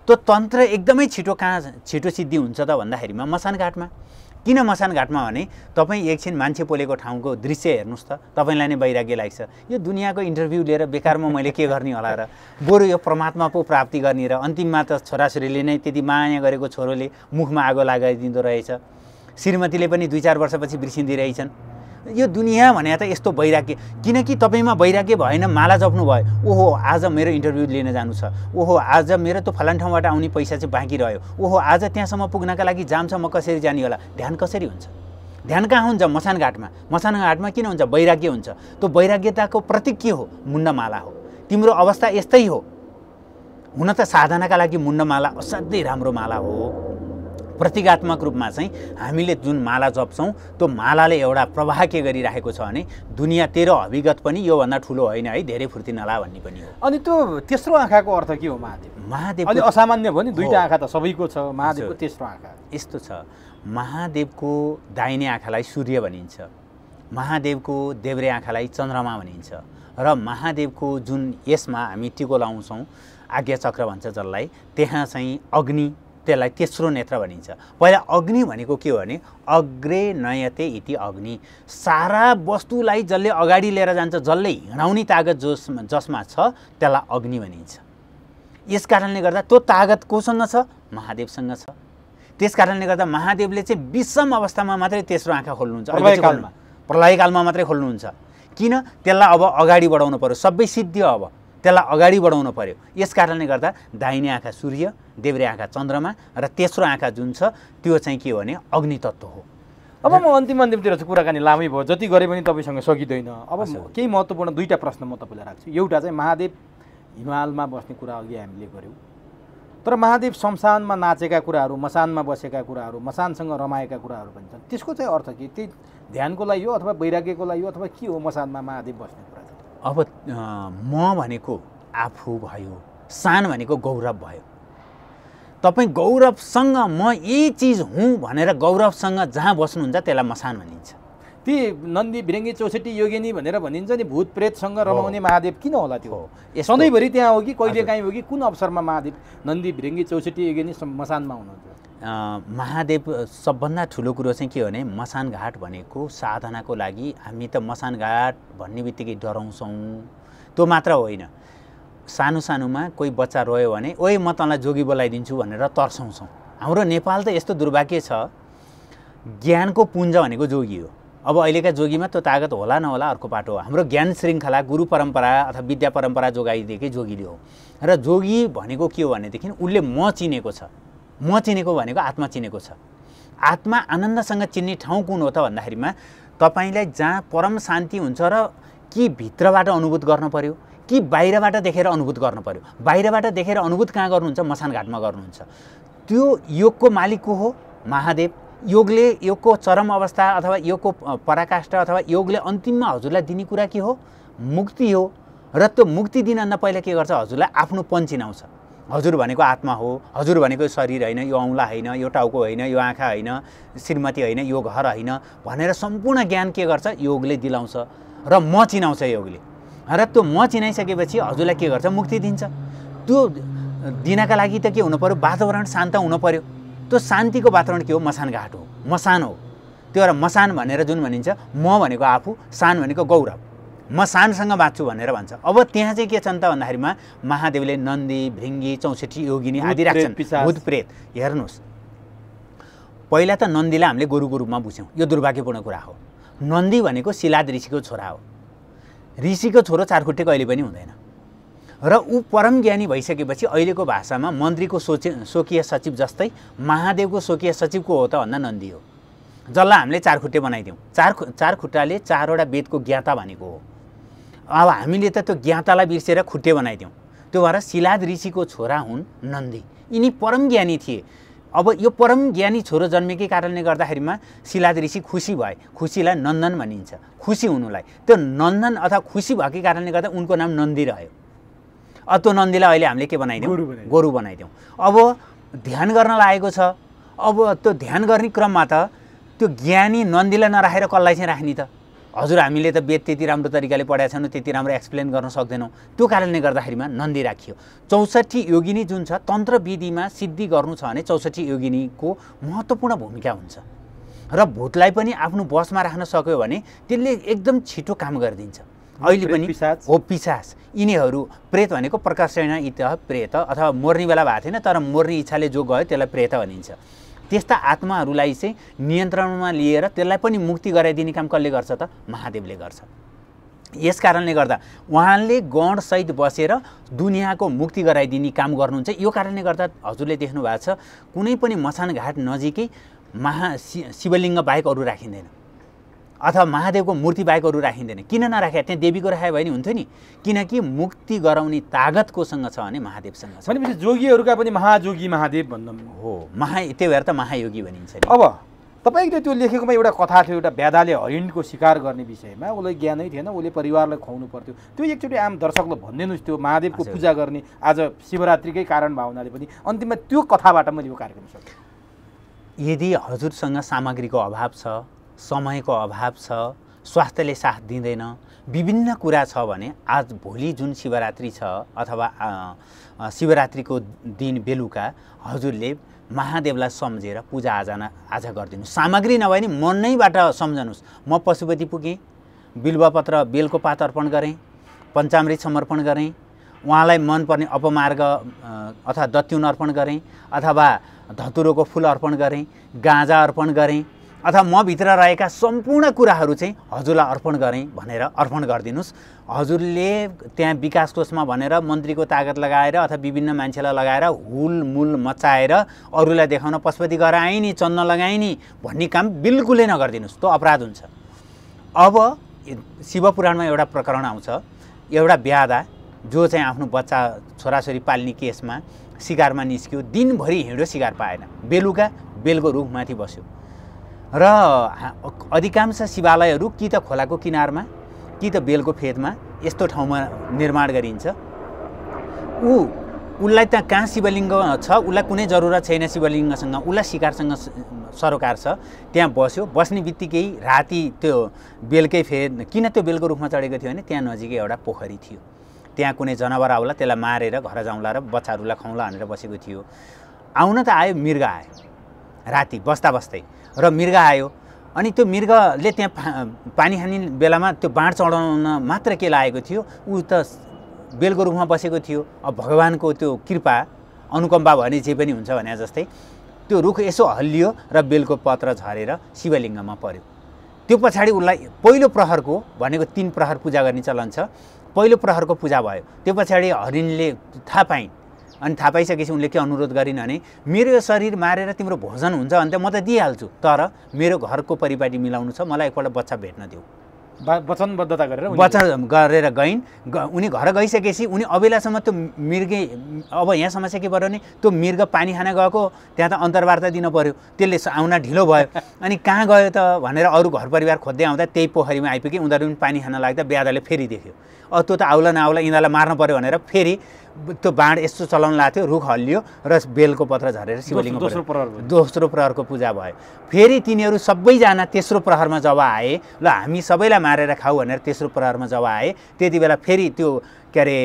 त्यो तन्त्र एकदमै छिटो कहाँ छिटो सिद्धि हुन्छ त भन्दाखेरिमा मसानघाटमा। किन मसानघाटमा भने तपाईँ एकछिन मान्छे पोलेको ठाउँको दृश्य हेर्नुहोस् त, तपाईँलाई नै वैराग्य लाग्छ। यो दुनियाँको इन्टरभ्यू लिएर बेकारमा मैले के गर्ने होला र, बरु यो परमात्मा पो प्राप्ति गर्ने र अन्तिममा त छोराछोरीले नै त्यति माया गरेको छोरोले मुखमा आगो लगाइदिँदो रहेछ, श्रीमतीले पनि 2-4 वर्षपछि बिर्सिँदै रहेछन्। यो दुनियाँ भने त यस्तो वैराग्य, किनकि तपाईँमा वैराग्य भएन, माला जप्नु भयो, ओहो आज मेरो इन्टरभ्यू लिन जानु छ, ओहो आज मेरो त फलान ठाउँबाट आउने पैसा चाहिँ बाँकी रह्यो, ओहो आज त्यहाँसम्म पुग्नका लागि जाम छ, म कसरी जाने होला। ध्यान कसरी हुन्छ? ध्यान कहाँ हुन्छ? मसानघाटमा। मसानघाटमा किन हुन्छ? वैराग्य हुन्छ। त्यो वैराग्यताको प्रतीक के हो? मुन्नमाला हो। तिम्रो अवस्था यस्तै हो। हुन त साधनाका लागि मुन्नमाला असाध्यै राम्रो माला हो। प्रतीकात्मक रूपमा चाहिँ हामीले जुन माला जप्छौँ त्यो मालाले एउटा प्रवाह के गरिराखेको छ भने दुनियाँ तेरो अभिगत पनि योभन्दा ठुलो होइन है, धेरै फुर्ती नला भन्ने पनि हो। अनि त्यो तेस्रो आँखाको अर्थ के हो? महादेव अलि असामान्य भयो नि, दुईटा आँखा त सबैको छ, महादेवको तेस्रो आँखा यस्तो छ। महादेवको दाहिने आँखालाई सूर्य भनिन्छ, महादेवको देब्रे आँखालाई चन्द्रमा भनिन्छ र महादेवको जुन यसमा हामी टिको लाउँछौँ आज्ञा चक्र भन्छ जसलाई, त्यहाँ चाहिँ अग्नि, त्यसलाई तेस्रो नेत्र भनिन्छ। पहिला अग्नि भनेको के हो भने अग्रे नयते इति अग्नि, सारा वस्तुलाई जसले अगाडि लिएर जान्छ, जसले हिँडाउने तागत जसमा छ त्यसलाई अग्नि भनिन्छ। यस कारणले गर्दा त्यो तागत कोसँग छ? महादेवसँग छ। त्यस कारणले गर्दा महादेवले चाहिँ विषम अवस्थामा मात्रै तेस्रो आँखा खोल्नुहुन्छ, प्रलयकालमा मात्रै खोल्नुहुन्छ। किन? त्यसलाई अब अगाडि बढाउनु पर्यो, सबै सिद्धियो, अब त्यसलाई अगाडि बढाउनु पर्यो। यस कारणले गर्दा दाहिने आँखा सूर्य, देब्रे आँखा चन्द्रमा र तेस्रो आँखा जुन छ त्यो चाहिँ के हो भने अग्नि तत्त्व हो। अब म अन्तिमतिर चाहिँ कुराकानी लामै भयो, जति गरे पनि तपाईँसँग सकिँदैन। अब केही महत्त्वपूर्ण दुईवटा प्रश्न म तपाईँलाई राख्छु। एउटा चाहिँ महादेव हिमालमा बस्ने कुरा अघि हामीले गऱ्यौँ, तर महादेव शमशानमा नाचेका कुराहरू, मसानमा बसेका कुराहरू, मसानसँग रमाएका कुराहरू पनि छन्। त्यसको चाहिँ अर्थ के? त्यही ध्यानको लागि हो अथवा वैराग्यको लागि हो अथवा के हो मसानमा महादेव बस्ने कुरा? अब म भनेको आफू भयो, सान भनेको गौरव भयो। तपाईँ गौरवसँग म यही चिज हुँ भनेर गौरवसँग जहाँ बस्नुहुन्छ त्यसलाई मसान भनिन्छ। ती नन्दी भिरङ्गी 64 योगिनी भनेर भनिन्छ नि, भूत प्रेतसँग रमाउने महादेव किन होला? त्यो सधैँभरि त्यहाँ हो कि कहिलेकाहीँ हो कि कुन अवसरमा महादेव नन्दी भिरङ्गी 64 योगिनी मसानमा हुनुहुन्छ? महादेव सबभन्दा ठुलो कुरो चाहिँ के हो भने मसानघाट भनेको साधनाको लागि हामी त मसानघाट भन्ने बित्तिकै डराउँछौँ। त्यो मात्र होइन, सानो सानोमा कोही बच्चा रोयो भने ओए म तँलाई जोगी बोलाइदिन्छु भनेर तर्साउँछौँ। हाम्रो नेपाल त यस्तो दुर्भाग्य छ, ज्ञानको पुञ्ज भनेको जोगी हो। अब अहिलेका जोगीमा त्यो तागत होला नहोला अर्को पाटो हो। हाम्रो ज्ञान श्रृङ्खला गुरु परम्परा अथवा विद्या परम्परा जोगाइदिएकै जोगीले हो। र जोगी भनेको के हो भनेदेखि उसले म चिनेको छ, म चिनेको भनेको आत्मा चिनेको छ। आत्मा आनन्दसँग चिन्ने ठाउँ कुन हो त भन्दाखेरिमा तपाईलाई जहाँ परम शान्ति हुन्छ र कि भित्रबाट अनुभूत गर्न पर्यो कि बाहिरबाट देखेर अनुभूत गर्न पर्यो। बाहिरबाट देखेर अनुभूत कहाँ गर्नुहुन्छ? मसान घाटमा गर्नुहुन्छ। त्यो योगको मालिक को हो? महादेव। योगको चरम अवस्था अथवा योगको पराकाष्ठा अथवा योगले अन्तिममा हजुरलाई दिने कुरा के हो? मुक्ति हो। र त्यो मुक्ति दिनभन्दा पहिला के गर्छ? हजुरलाई आफ्नोपन चिनाउँछ। हजुर भनेको आत्मा हो, हजुर भनेको शरीर होइन, यो औँला होइन, यो टाउको होइन, यो आँखा होइन, श्रीमती होइन, यो घर होइन भनेर सम्पूर्ण ज्ञान के गर्छ? योगले दिलाउँछ र म चिनाउँछ योगले। र त्यो म चिनाइसकेपछि हजुरलाई के गर्छ? मुक्ति दिन्छ। त्यो दिनका लागि त के हुनु पर्यो? वातावरण शान्त हुनु पर्यो। त्यो शान्तिको वातावरण के हो? मसान घाट हो, मसान हो। त्यो एउटा मसान भनेर जुन भनिन्छ, म भनेको आफू, सान भनेको गौरव, म सानसँग बाँच्छु भनेर भन्छ। अब त्यहाँ चाहिँ के छन् त भन्दाखेरिमा महादेवले नन्दी, भृङ्गी, 64 योगिनी आदि राख्छन्, भूत प्रेत। हेर्नुहोस्, पहिला त नन्दीलाई हामीले गोरुको रूपमा बुझ्यौँ, यो दुर्भाग्यपूर्ण कुरा हो। नन्दी भनेको शिलाद ऋषिको छोरा हो। ऋषिको छोरो चारखुट्टे कहिले पनि हुँदैन। र ऊ परम ज्ञानी भइसकेपछि अहिलेको भाषामा मन्त्रीको स्वकीय सचिव जस्तै महादेवको स्वकीय सचिव को हो त भन्दा नन्दी हो, जसलाई हामीले चारखुट्टे बनाइदिउँ। चार खुट्टाले चारवटा वेदको ज्ञाता भनेको हो। अब हामीले त त्यो ज्ञातालाई बिर्सेर खुट्टे बनाइदिउँ। त्यो भएर शिलाद ऋषिको छोरा हुन् नन्दी। यिनी परम ज्ञानी थिए। अब यो परम ज्ञानी छोरो जन्मेकै कारणले गर्दाखेरिमा शिलाद ऋषि खुसी भए। खुसीलाई नन्दन भनिन्छ, खुसी हुनुलाई। त्यो नन्दन अथवा खुसी भएकै कारणले गर्दा उनको नाम नन्दी रह्यो। त्यो नन्दीलाई अहिले हामीले के बनाइदिउँ? गोरु बनाइदिउँ। अब ध्यान गर्न लागेको छ। अब त्यो ध्यान गर्ने क्रममा त त्यो ज्ञानी नन्दीलाई नराखेर कसलाई चाहिँ राख्ने त? हजुर, हामीले त वेद त्यति राम्रो तरिकाले पढाएको छैनौँ, त्यति राम्रो एक्सप्लेन गर्न सक्दैनौँ। त्यो कारणले गर्दाखेरिमा नन्दी राखियो। 64 योगिनी जुन छ, तन्त्र विधिमा सिद्धि गर्नु छ भने 64 योगिनीको महत्त्वपूर्ण भूमिका हुन्छ। र भूतलाई पनि आफ्नो बसमा राख्न सक्यो भने त्यसले एकदम छिटो काम गरिदिन्छ। अहिले पनि हो पिशाच। यिनीहरू प्रेत भनेको प्रकाशेण इतः प्रेत, अथवा मर्ने बेला भएको थिएन तर मर्ने इच्छाले जो गयो त्यसलाई प्रेत भनिन्छ। त्यस्ता आत्माहरूलाई चाहिँ नियन्त्रणमा लिएर त्यसलाई पनि मुक्ति गराइदिने काम कसले गर्छ त? महादेवले गर्छ। यस कारणले गर्दा उहाँले गणसहित बसेर दुनियाँको मुक्ति गराइदिने काम गर्नुहुन्छ। यो कारणले गर्दा हजुरले देख्नु भएको छ कुनै पनि मसान घाट नजिकै शिवलिङ्ग बाहेक अरू राखिँदैन, अथवा महादेवको मूर्ति बाहेक अरू राखिँदैन। किन नराखे? त्यहाँ देवीको राखे भए नि हुन्थ्यो नि। किनकि मुक्ति गराउने तागत कोसँग छ भने महादेवसँग छ। भनेपछि जोगीहरूका पनि महाजोगी महादेव भन्दा हो। त्यही भएर त महायोगी भनिन्छ नि। अब तपाईँले त्यो लेखेकोमा एउटा कथा थियो, एउटा ब्यादाले हरिणको शिकार गर्ने विषयमा। उसलाई ज्ञानै थिएन, उसले परिवारलाई खुवाउनु पर्थ्यो। त्यो एकचोटि आम दर्शकलाई भनिदिनुहोस्, त्यो महादेवको पूजा गर्ने आज शिवरात्रिकै कारण भावनाले पनि अन्तिममा त्यो कथाबाट मैले यो कार्यक्रम सकेँ। यदि हजुरसँग सामग्रीको अभाव छ, समयको अभाव छ, स्वास्थ्यले साथ दिँदैन, विभिन्न कुरा छ भने आज भोलि जुन शिवरात्रि छ अथवा शिवरात्रिको दिन बेलुका हजुरले महादेवलाई सम्झेर पूजा आजा गरिदिनुहोस्। सामग्री नभए नि मनैबाट सम्झनुहोस्। म पशुपति पुगेँ, बिल्वपत्र बेलको पात अर्पण गरेँ, पञ्चामृत समर्पण गरेँ, उहाँलाई मनपर्ने अपमार्ग अथवा दत्युन अर्पण गरेँ, अथवा धतुरोको फुल अर्पण गरेँ, गाँजा अर्पण गरेँ, अथवा म भित्र रहेका सम्पूर्ण कुराहरू चाहिँ हजुरलाई अर्पण गरेँ भनेर अर्पण गरिदिनुहोस्। हजुरले त्यहाँ विकास कोषमा भनेर मन्त्रीको तागत लगाएर अथवा विभिन्न मान्छेलाई लगाएर हुलमुल मचाएर अरूलाई देखाउन पशुपति गएर आइ नि, चन्न लगाइ नि भन्ने काम बिल्कुलै नगरिदिनुहोस्। त्यो अपराध हुन्छ। अब शिवपुराणमा एउटा प्रकरण आउँछ, एउटा ब्यादा जो चाहिँ आफ्नो बच्चा छोराछोरी पाल्ने केसमा शिकारमा निस्क्यो, दिनभरि हिँड्यो, शिकार पाएन। बेलुका बेलको रुखमाथि बस्यो र अधिकांश शिवालयहरू कि त खोलाको किनारमा कि त बेलको फेदमा यस्तो ठाउँमा निर्माण गरिन्छ। उसलाई त्यहाँ कहाँ शिवलिङ्ग छ उसलाई कुनै जरुरत छैन शिवलिङ्गसँग, उसलाई शिकारसँग सरोकार छ। त्यहाँ बस्यो, बस्ने बित्तिकै राति त्यो बेलकै फेद, किन त्यो बेलको रुखमा चढेको थियो भने त्यहाँ नजिकै एउटा पोखरी थियो। त्यहाँ कुनै जनावर आउला त्यसलाई मारेर घर जाउँला र बच्चाहरूलाई खुवाउँला भनेर बसेको थियो। आउन त आयो, मृग आयो राति बस्दा बस्दै, र मृग आयो। अनि त्यो मृगले त्यहाँ पानी खाने बेलामा त्यो बाँड चढाउन मात्र के लागेको थियो, ऊ त बेलको रुखमा बसेको थियो। अब भगवानको त्यो कृपा अनुकम्पा भने जे पनि हुन्छ भने जस्तै त्यो रुख यसो हल्लियो र बेलको पत्र झरेर शिवलिङ्गमा पर्यो। त्यो पछाडि उसलाई पहिलो प्रहरको भनेको 3 प्रहर पूजा गर्ने चलन छ, पहिलो प्रहरको पूजा भयो। त्यो पछाडि हरिणले थाहा पाइन् अनि थाहा पाइसकेपछि उनले के अनुरोध गरिन् भने मेरो यो शरीर मारेर तिम्रो भोजन हुन्छ भने त म त दिइहाल्छु, तर मेरो घरको परिपाटी मिलाउनु छ, मलाई एकपल्ट बच्चा भेट्न देऊ। वचनबद्धता गरेर वचन गरेर गइन्। उनी घर गइसकेपछि उनी अबेलासम्म त्यो मृगे, अब यहाँ समस्या के पर्यो भने त्यो मृग पानी खान गएको, त्यहाँ त अन्तर्वार्ता दिन पर्यो, त्यसले आउन ढिलो भयो। अनि कहाँ गयो त भनेर अरू घर परिवार खोज्दै आउँदा त्यही पोखरीमा आइपुगे। उनीहरू पनि पानी खान लाग्दा ब्यादाले फेरि देख्यो, त्यो त आउला नआउला यिनीहरूलाई मार्न पर्यो भनेर फेरि त्यो बाँड यस्तो चलाउन लाग्थ्यो, रुख हल्लियो र बेलको पत्र झरेर शिवलिङ्ग दोस्रो प्रहरको पूजा भयो। फेरि तिनीहरू सबैजना तेस्रो प्रहरमा जब आए, ल हामी सबैलाई मारेर खाऊ भनेर तेस्रो प्रहरमा जब आए, त्यति बेला फेरि त्यो के अरे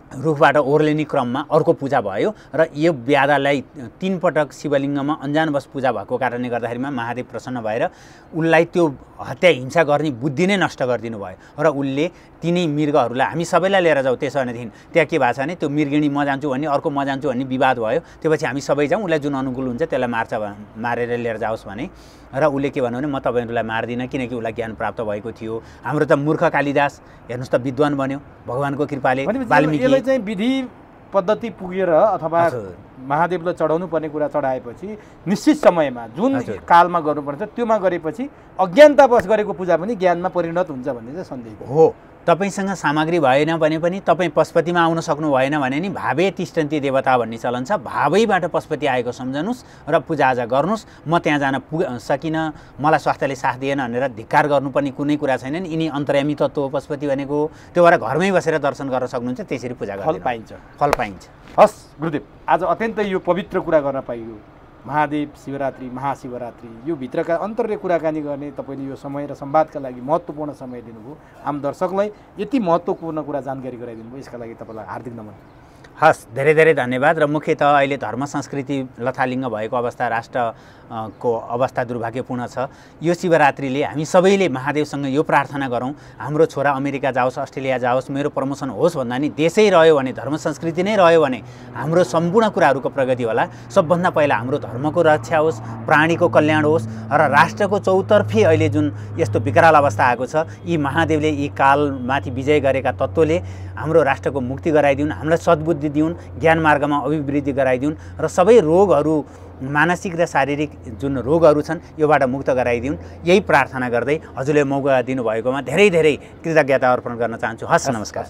रुखबाट ओर्लिने क्रममा अर्को पूजा भयो र यो ब्यादालाई 3 पटक शिवलिङ्गमा अन्जानवश पूजा भएको कारणले गर्दाखेरिमा महादेव प्रसन्न भएर उनलाई त्यो हत्या हिंसा गर्ने बुद्धि नै नष्ट गरिदिनु भयो र उनले तिनी मृगहरूलाई हामी सबैलाई लिएर जाऊ। त्यसो भनेदेखि त्यहाँ के भएको छ भने त्यो मृगिणी म जान्छु भन्ने, अर्को म जान्छु भन्ने विवाद भयो। त्यसपछि हामी सबै जाउँ, उसलाई जुन अनुकूल हुन्छ त्यसलाई मारेर लिएर जाओस् भने, र उसले के भन्यो भने म तपाईँहरूलाई मार्दिनँ किनकि उसलाई ज्ञान प्राप्त भएको थियो। हाम्रो त मूर्ख कालिदास हेर्नुहोस् त विद्वान बन्यो भगवानको कृपाले। वाल्मीकि चाहिँ विधि पद्धति पुगेर अथवा महादेवलाई चढाउनु पर्ने कुरा चढाएपछि निश्चित समयमा जुन कालमा गर्नुपर्छ त्योमा गरेपछि अज्ञानतावश गरेको पूजा पनि ज्ञानमा परिणत हुन्छ भन्ने चाहिँ सन्देह हो। तपाईसँग सामग्री भएन भने पनि तपाईँ पशुपतिमा आउन सक्नु भएन भने नि भावे तिष्ठन्ति देवता भन्ने चलन छ। भावैबाट पशुपति आएको सम्झनुहोस् र पूजाआजा गर्नुहोस्। म त्यहाँ जान सकिनँ, मलाई स्वास्थ्यले साथ दिएन भनेर धिक्कार गर्नुपर्ने कुनै कुरा छैन नि। यिनी अन्तर्यामी तत्त्व हो पशुपति भनेको, त्यो भएर घरमै बसेर दर्शन गर्न सक्नुहुन्छ, त्यसरी पूजा गर्दा फल पाइन्छ। हस् गुरुदेव, आज अत्यन्तै यो पवित्र कुरा गर्न पाइयो। महादेव शिवरात्रि, महाशिवरात्रि, यो भित्रका अन्तर्य कुराकानी गर्ने तपाईँले यो समय र संवादका लागि महत्त्वपूर्ण समय दिनुभयो। आम दर्शकलाई यति महत्त्वपूर्ण कुरा जानकारी गराइदिनु भयो, यसका लागि तपाईँलाई हार्दिक नमन। हस्, धेरै धेरै धन्यवाद। र मुख्यतः अहिले धर्म संस्कृति लथालिङ्ग भएको अवस्था, राष्ट्रको अवस्था दुर्भाग्यपूर्ण छ। यो शिवरात्रिले हामी सबैले महादेवसँग यो प्रार्थना गरौँ, हाम्रो छोरा अमेरिका जाओस्, अस्ट्रेलिया जाओस्, मेरो प्रमोसन होस् भन्दा नि देशै रह्यो भने, धर्म संस्कृति नै रह्यो भने हाम्रो सम्पूर्ण कुराहरूको प्रगति होला। सबभन्दा पहिला हाम्रो धर्मको रक्षा होस्, प्राणीको कल्याण होस् र राष्ट्रको चौतर्फी अहिले जुन यस्तो विकराल अवस्था आएको छ, यी महादेवले यी कालमाथि विजय गरेका तत्त्वले हाम्रो राष्ट्रको मुक्ति गराइदिउन्, हामीलाई सद्बुद्धि दिउन्, ज्ञान मार्गमा अभिवृद्धि गराइदिउन् र सबै रोगहरू, मानसिक र शारीरिक जुन रोगहरू छन् योबाट मुक्त गराइदिउन्। यही प्रार्थना गर्दै हजुरले मौका दिनुभएकोमा धेरै धेरै कृतज्ञता अर्पण गर्न चाहन्छु। हस्, नमस्कार।